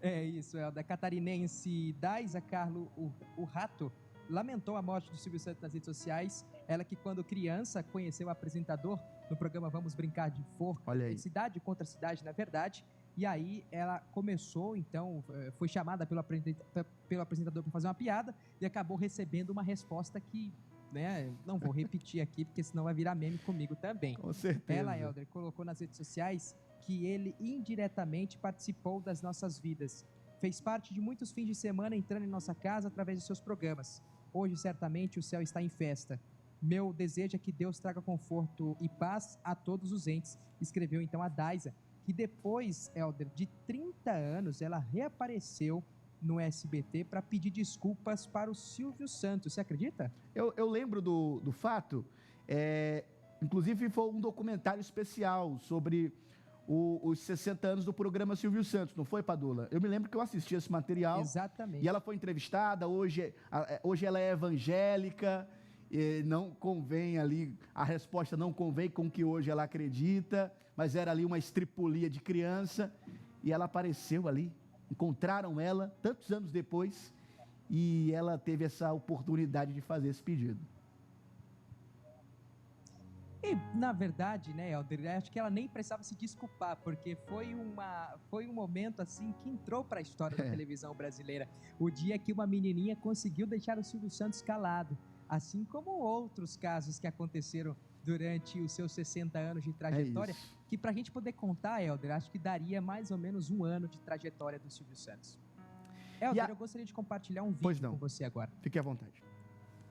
Speaker 2: É isso, Helder. A catarinense Daisa Carlo Urrato lamentou a morte do Silvio Santos nas redes sociais. Ela que, quando criança, conheceu o apresentador no programa Vamos Brincar de Forca.
Speaker 1: Olha aí.
Speaker 2: Cidade contra Cidade, na verdade. E aí ela começou, então, foi chamada pelo apresentador para fazer uma piada e acabou recebendo uma resposta que, né, não vou repetir aqui, porque senão vai virar meme comigo também.
Speaker 1: Com certeza.
Speaker 2: Ela, Helder, colocou nas redes sociais que ele indiretamente participou das nossas vidas. Fez parte de muitos fins de semana entrando em nossa casa através de seus programas. Hoje, certamente, o céu está em festa. Meu desejo é que Deus traga conforto e paz a todos os entes, escreveu então a Daisa, que depois, Helder, de 30 anos, ela reapareceu no SBT para pedir desculpas para o Silvio Santos. Você acredita?
Speaker 1: Eu lembro do fato, inclusive foi um documentário especial sobre os 60 anos do programa Silvio Santos, não foi, Padula? Eu me lembro que eu assisti esse material.
Speaker 2: Exatamente.
Speaker 1: E ela foi entrevistada, hoje ela é evangélica, não convém ali, a resposta não convém com o que hoje ela acredita, mas era ali uma estripulia de criança, e ela apareceu ali, encontraram ela tantos anos depois, e ela teve essa oportunidade de fazer esse pedido.
Speaker 2: E, na verdade, né, Helder, acho que ela nem precisava se desculpar, porque foi um momento, assim, que entrou para a história da televisão brasileira. O dia que uma menininha conseguiu deixar o Silvio Santos calado, assim como outros casos que aconteceram durante os seus 60 anos de trajetória, que para a gente poder contar, Helder, acho que daria mais ou menos um ano de trajetória do Silvio Santos. Helder, eu gostaria de compartilhar um vídeo com você agora.
Speaker 1: Fique à vontade.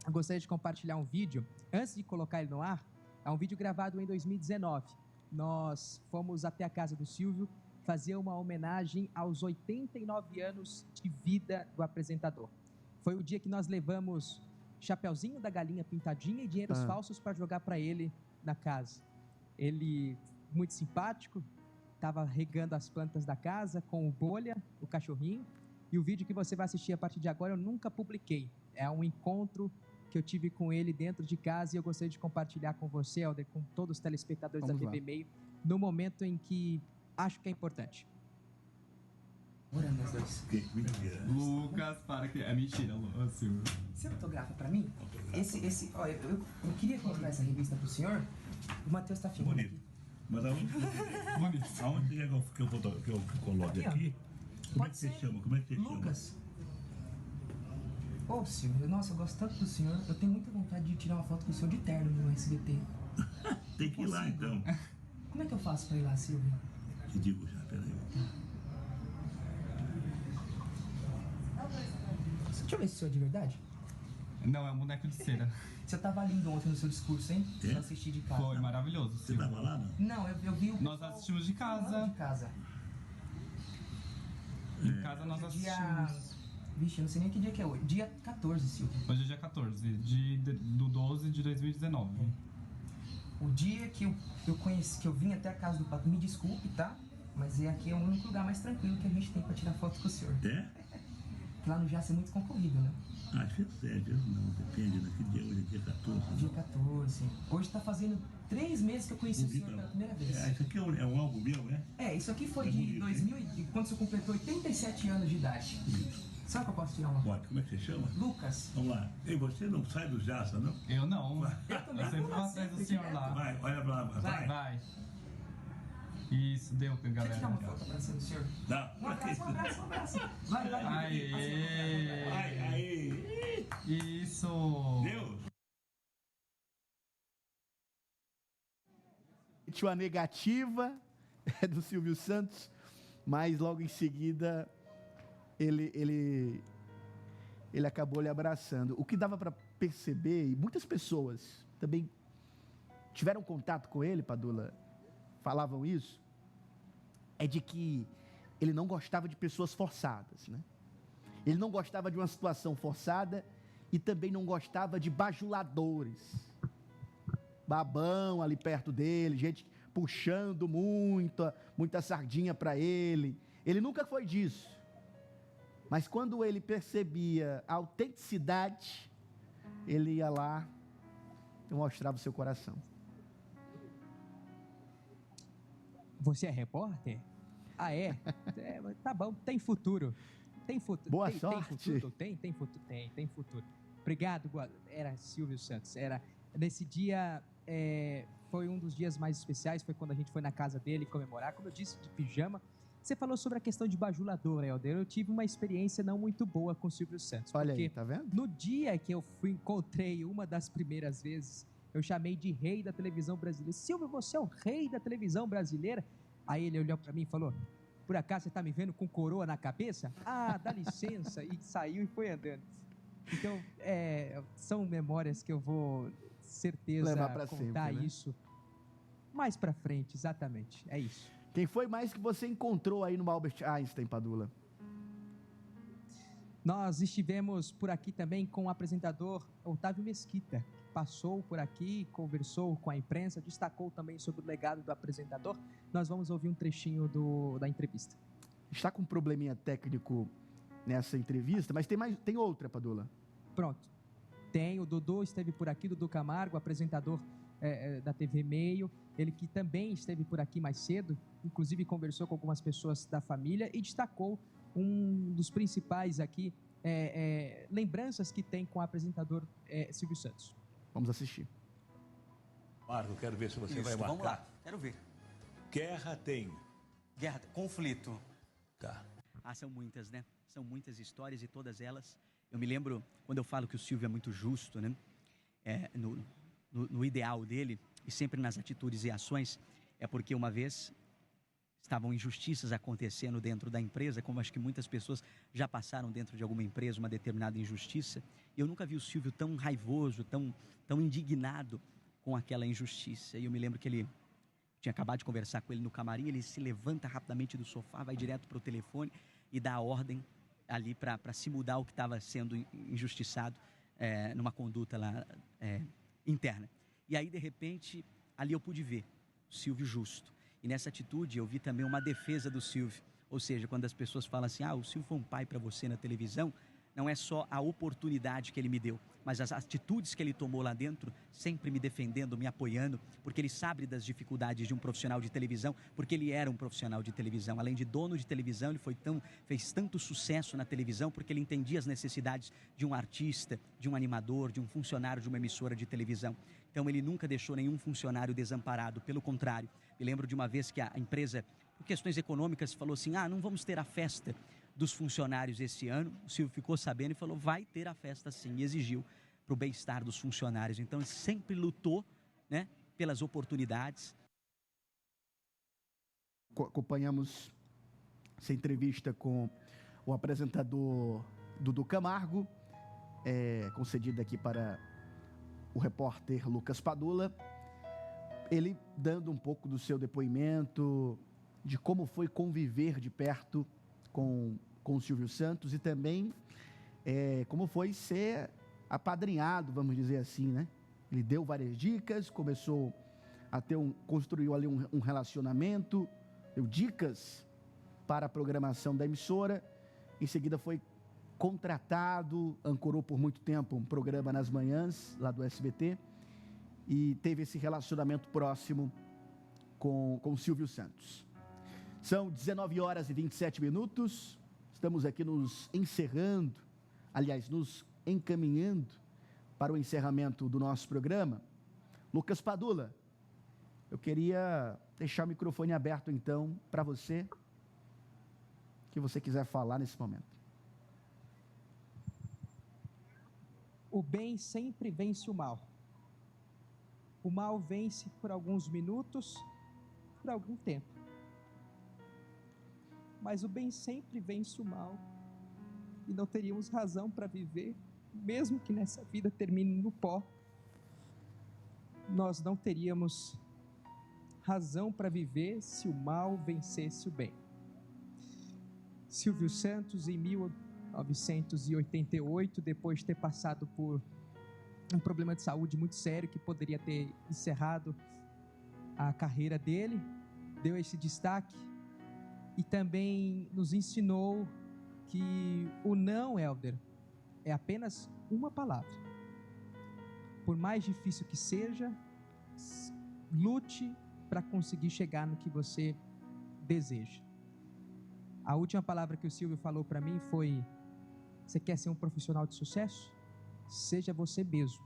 Speaker 2: Eu gostaria de compartilhar um vídeo, antes de colocar ele no ar. É um vídeo gravado em 2019. Nós fomos até a casa do Silvio fazer uma homenagem aos 89 anos de vida do apresentador. Foi o dia que nós levamos chapeuzinho da galinha pintadinha e dinheiros falsos para jogar para ele na casa. Ele, muito simpático, estava regando as plantas da casa com o Bolha, o cachorrinho. E o vídeo que você vai assistir a partir de agora eu nunca publiquei. É um encontro que eu tive com ele dentro de casa e eu gostaria de compartilhar com você, Helder, com todos os telespectadores da TV Meio, no momento em que acho que é importante.
Speaker 20: Morando os dois. Lucas, para que... É mentira, Silvio.
Speaker 6: Você autografa pra mim? Ó, eu queria comprar essa revista pro senhor. O Matheus tá filmando aqui.
Speaker 21: Mas aonde que eu coloco aqui? Como é que você chama?
Speaker 6: Lucas. Ô, Silvio, nossa, eu gosto tanto do senhor. Eu tenho muita vontade de tirar uma foto com o senhor de terno no SBT.
Speaker 21: Tem que ir lá, então.
Speaker 6: Como é que eu faço pra ir lá, Silvio?
Speaker 21: Te digo já, peraí.
Speaker 6: Deixa eu ver se o senhor é de verdade.
Speaker 20: Não, é um boneco de cera.
Speaker 6: Você tava lindo ontem no seu discurso, hein? Eu assisti de casa.
Speaker 20: Foi maravilhoso.
Speaker 21: Você tava lá, não?
Speaker 6: Não, eu vi o...
Speaker 20: Nós assistimos de casa.
Speaker 6: De casa.
Speaker 20: Em casa nós assistimos...
Speaker 6: Vixe, eu não sei nem que dia que é hoje. Dia 14, Silvio.
Speaker 20: Hoje é dia 14, do 12 de 2019.
Speaker 6: O dia que eu conheci, que eu vim até a casa do Pato, me desculpe, tá? Mas aqui é o único lugar mais tranquilo que a gente tem pra tirar foto com o senhor.
Speaker 21: É?
Speaker 6: Lá no Jaça é muito concorrido, né?
Speaker 21: Acho que é sério, não, depende daqui dia, hoje é dia 14.
Speaker 6: Dia 14. Hoje tá fazendo 3 meses que eu conheci o senhor pela primeira vez.
Speaker 21: Isso aqui é um álbum meu, é?
Speaker 6: Isso aqui foi de 2000, quando você completou 87 anos de idade. Sabe que eu posso tirar uma foto?
Speaker 21: Pode, como é que você chama?
Speaker 6: Lucas.
Speaker 21: Vamos lá. Ei, você não sai do Jaça, não?
Speaker 20: Eu não.
Speaker 6: Eu também.
Speaker 20: Eu sempre vou atrás do senhor lá.
Speaker 21: Vai, olha pra lá.
Speaker 20: Vai. Isso, deu, galera.
Speaker 6: Deixa eu tirar uma foto abraçando o senhor.
Speaker 21: Dá.
Speaker 6: Um abraço. Vai.
Speaker 21: Aí.
Speaker 20: Isso.
Speaker 21: Deu.
Speaker 1: sente uma negativa do Silvio Santos, mas logo em seguida ele acabou lhe abraçando. O que dava para perceber, e muitas pessoas também tiveram contato com ele, Padula, falavam isso, é de que ele não gostava de pessoas forçadas, né? Ele não gostava de uma situação forçada e também não gostava de bajuladores. Babão ali perto dele, gente puxando muita sardinha para ele. Ele nunca foi disso. Mas quando ele percebia a autenticidade, ele ia lá e mostrava o seu coração.
Speaker 2: Você é repórter? Ah, é? Tá bom, tem futuro. Tem futuro.
Speaker 1: Boa
Speaker 2: tem,
Speaker 1: sorte.
Speaker 2: Tem futuro. Tem futuro. Obrigado, era Silvio Santos. Nesse dia, foi um dos dias mais especiais, foi quando a gente foi na casa dele comemorar, como eu disse, de pijama. Você falou sobre a questão de bajulador, Helder. Eu tive uma experiência não muito boa com o Silvio Santos.
Speaker 1: Olha aí, tá vendo?
Speaker 2: No dia que eu encontrei uma das primeiras vezes, eu chamei de rei da televisão brasileira. Silvio, você é o rei da televisão brasileira? Aí ele olhou para mim e falou, por acaso você tá me vendo com coroa na cabeça? Ah, dá licença. E saiu e foi andando. Então, são memórias que eu vou, certeza,
Speaker 1: levar pra
Speaker 2: contar
Speaker 1: sempre, né?
Speaker 2: isso mais pra frente, exatamente. É isso.
Speaker 1: Quem foi mais que você encontrou aí no Albert Einstein, Padula?
Speaker 2: Nós estivemos por aqui também com o apresentador Otávio Mesquita, que passou por aqui, conversou com a imprensa, destacou também sobre o legado do apresentador. Nós vamos ouvir um trechinho da entrevista.
Speaker 1: Está com um probleminha técnico nessa entrevista, mas tem outra, Padula.
Speaker 2: Pronto. Tem, o Dodô esteve por aqui, Dodô Camargo, apresentador da TV Meio, ele que também esteve por aqui mais cedo, inclusive conversou com algumas pessoas da família e destacou um dos principais aqui, lembranças que tem com o apresentador Silvio Santos.
Speaker 1: Vamos assistir.
Speaker 21: Marco, quero ver se você vai marcar.
Speaker 5: Vamos lá, quero ver.
Speaker 21: Guerra tem.
Speaker 5: Guerra, conflito.
Speaker 21: Tá.
Speaker 5: Ah, são muitas, né? São muitas histórias e todas elas. Eu me lembro quando eu falo que o Silvio é muito justo, né? No ideal dele e sempre nas atitudes e ações, é porque uma vez estavam injustiças acontecendo dentro da empresa, como acho que muitas pessoas já passaram dentro de alguma empresa uma determinada injustiça, e eu nunca vi o Silvio tão raivoso, tão indignado com aquela injustiça. E eu me lembro que ele tinha acabado de conversar com ele no camarim, ele se levanta rapidamente do sofá, vai direto para o telefone e dá a ordem ali para se mudar o que estava sendo injustiçado numa conduta lá interna. E aí, de repente, ali eu pude ver o Silvio justo. E nessa atitude eu vi também uma defesa do Silvio. Ou seja, quando as pessoas falam assim, o Silvio foi um pai para você na televisão, não é só a oportunidade que ele me deu, mas as atitudes que ele tomou lá dentro, sempre me defendendo, me apoiando, porque ele sabe das dificuldades de um profissional de televisão, porque ele era um profissional de televisão. Além de dono de televisão, ele fez tanto sucesso na televisão, porque ele entendia as necessidades de um artista, de um animador, de um funcionário de uma emissora de televisão. Então, ele nunca deixou nenhum funcionário desamparado, pelo contrário. Me lembro de uma vez que a empresa, por questões econômicas, falou assim, não vamos ter a festa dos funcionários esse ano. O Silvio ficou sabendo e falou, vai ter a festa sim, e exigiu para o bem-estar dos funcionários. Então, ele sempre lutou, né, pelas oportunidades.
Speaker 1: Acompanhamos essa entrevista com o apresentador Dodô Camargo, concedida aqui para o repórter Lucas Padula, ele dando um pouco do seu depoimento, de como foi conviver de perto com o Silvio Santos e também como foi ser apadrinhado, vamos dizer assim, né? Ele deu várias dicas, começou a construiu ali um relacionamento, deu dicas para a programação da emissora, em seguida foi contratado, ancorou por muito tempo um programa nas manhãs, lá do SBT, e teve esse relacionamento próximo com o Silvio Santos. São 19 horas e 27 minutos, estamos aqui nos encerrando, aliás, nos encaminhando para o encerramento do nosso programa. Lucas Padula, eu queria deixar o microfone aberto então para você, que você quiser falar nesse momento.
Speaker 2: O bem sempre vence o mal. O mal vence por alguns minutos, por algum tempo. Mas o bem sempre vence o mal. E não teríamos razão para viver, mesmo que nessa vida termine no pó. Nós não teríamos razão para viver se o mal vencesse o bem. Silvio Santos, em 1988, depois de ter passado por um problema de saúde muito sério que poderia ter encerrado a carreira dele, deu esse destaque e também nos ensinou que o não, Helder, é apenas uma palavra. Por mais difícil que seja, lute para conseguir chegar no que você deseja. A última palavra que o Silvio falou para mim foi: você quer ser um profissional de sucesso? Seja você mesmo,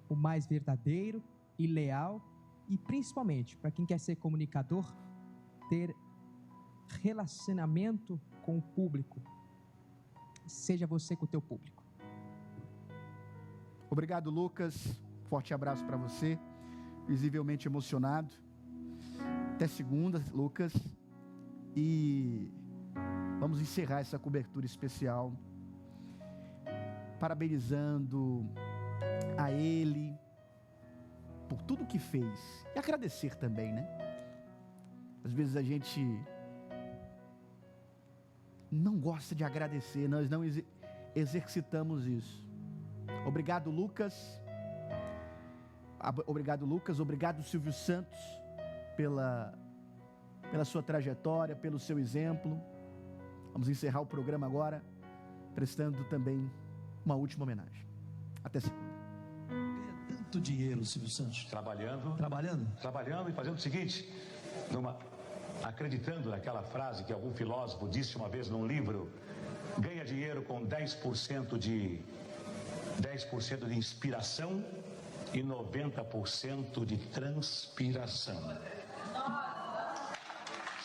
Speaker 2: o mais verdadeiro e leal, e principalmente, para quem quer ser comunicador, ter relacionamento com o público. Seja você com o teu público.
Speaker 1: Obrigado, Lucas. Forte abraço para você. Visivelmente emocionado. Até segunda, Lucas. E vamos encerrar essa cobertura especial parabenizando a ele por tudo que fez. E agradecer também, né? Às vezes a gente não gosta de agradecer, nós não exercitamos isso. Obrigado, Lucas. Obrigado, Lucas. Obrigado, Silvio Santos, pela sua trajetória, pelo seu exemplo. Vamos encerrar o programa agora, prestando também uma última homenagem. Até segunda.
Speaker 7: Tanto dinheiro, Silvio Santos.
Speaker 22: Trabalhando e fazendo o seguinte, acreditando naquela frase que algum filósofo disse uma vez num livro: ganha dinheiro com 10% de inspiração e 90% de transpiração.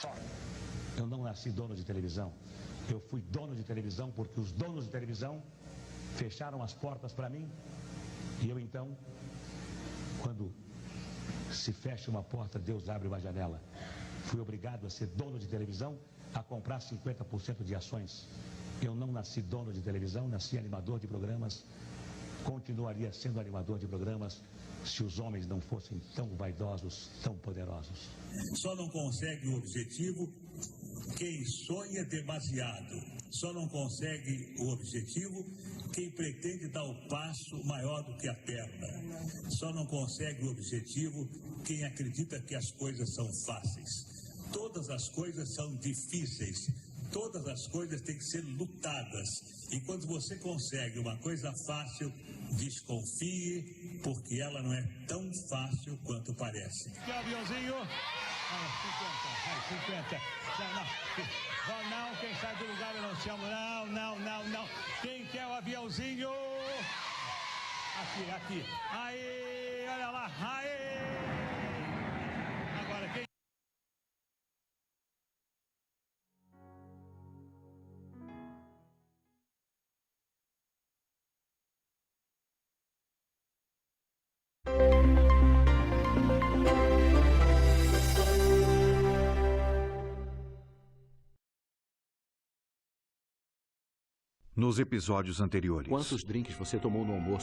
Speaker 22: Só. Eu não nasci dono de televisão. Eu fui dono de televisão porque os donos de televisão fecharam as portas para mim. E eu então, quando se fecha uma porta, Deus abre uma janela. Fui obrigado a ser dono de televisão, a comprar 50% de ações. Eu não nasci dono de televisão, nasci animador de programas. Continuaria sendo animador de programas se os homens não fossem tão vaidosos, tão poderosos.
Speaker 21: Só não consegue o objetivo quem sonha demasiado. Só não consegue o objetivo quem pretende dar o passo maior do que a perna. Só não consegue o objetivo quem acredita que as coisas são fáceis. Todas as coisas são difíceis. Todas as coisas têm que ser lutadas. E quando você consegue uma coisa fácil, desconfie, porque ela não é tão fácil quanto parece.
Speaker 9: Que aviãozinho? 50. Não, quem sai do lugar eu não chamo. Não. Quem quer o aviãozinho? Aqui. Aí, olha lá. Aí. Agora quem?
Speaker 23: Nos episódios anteriores.
Speaker 24: Quantos drinks você tomou no almoço?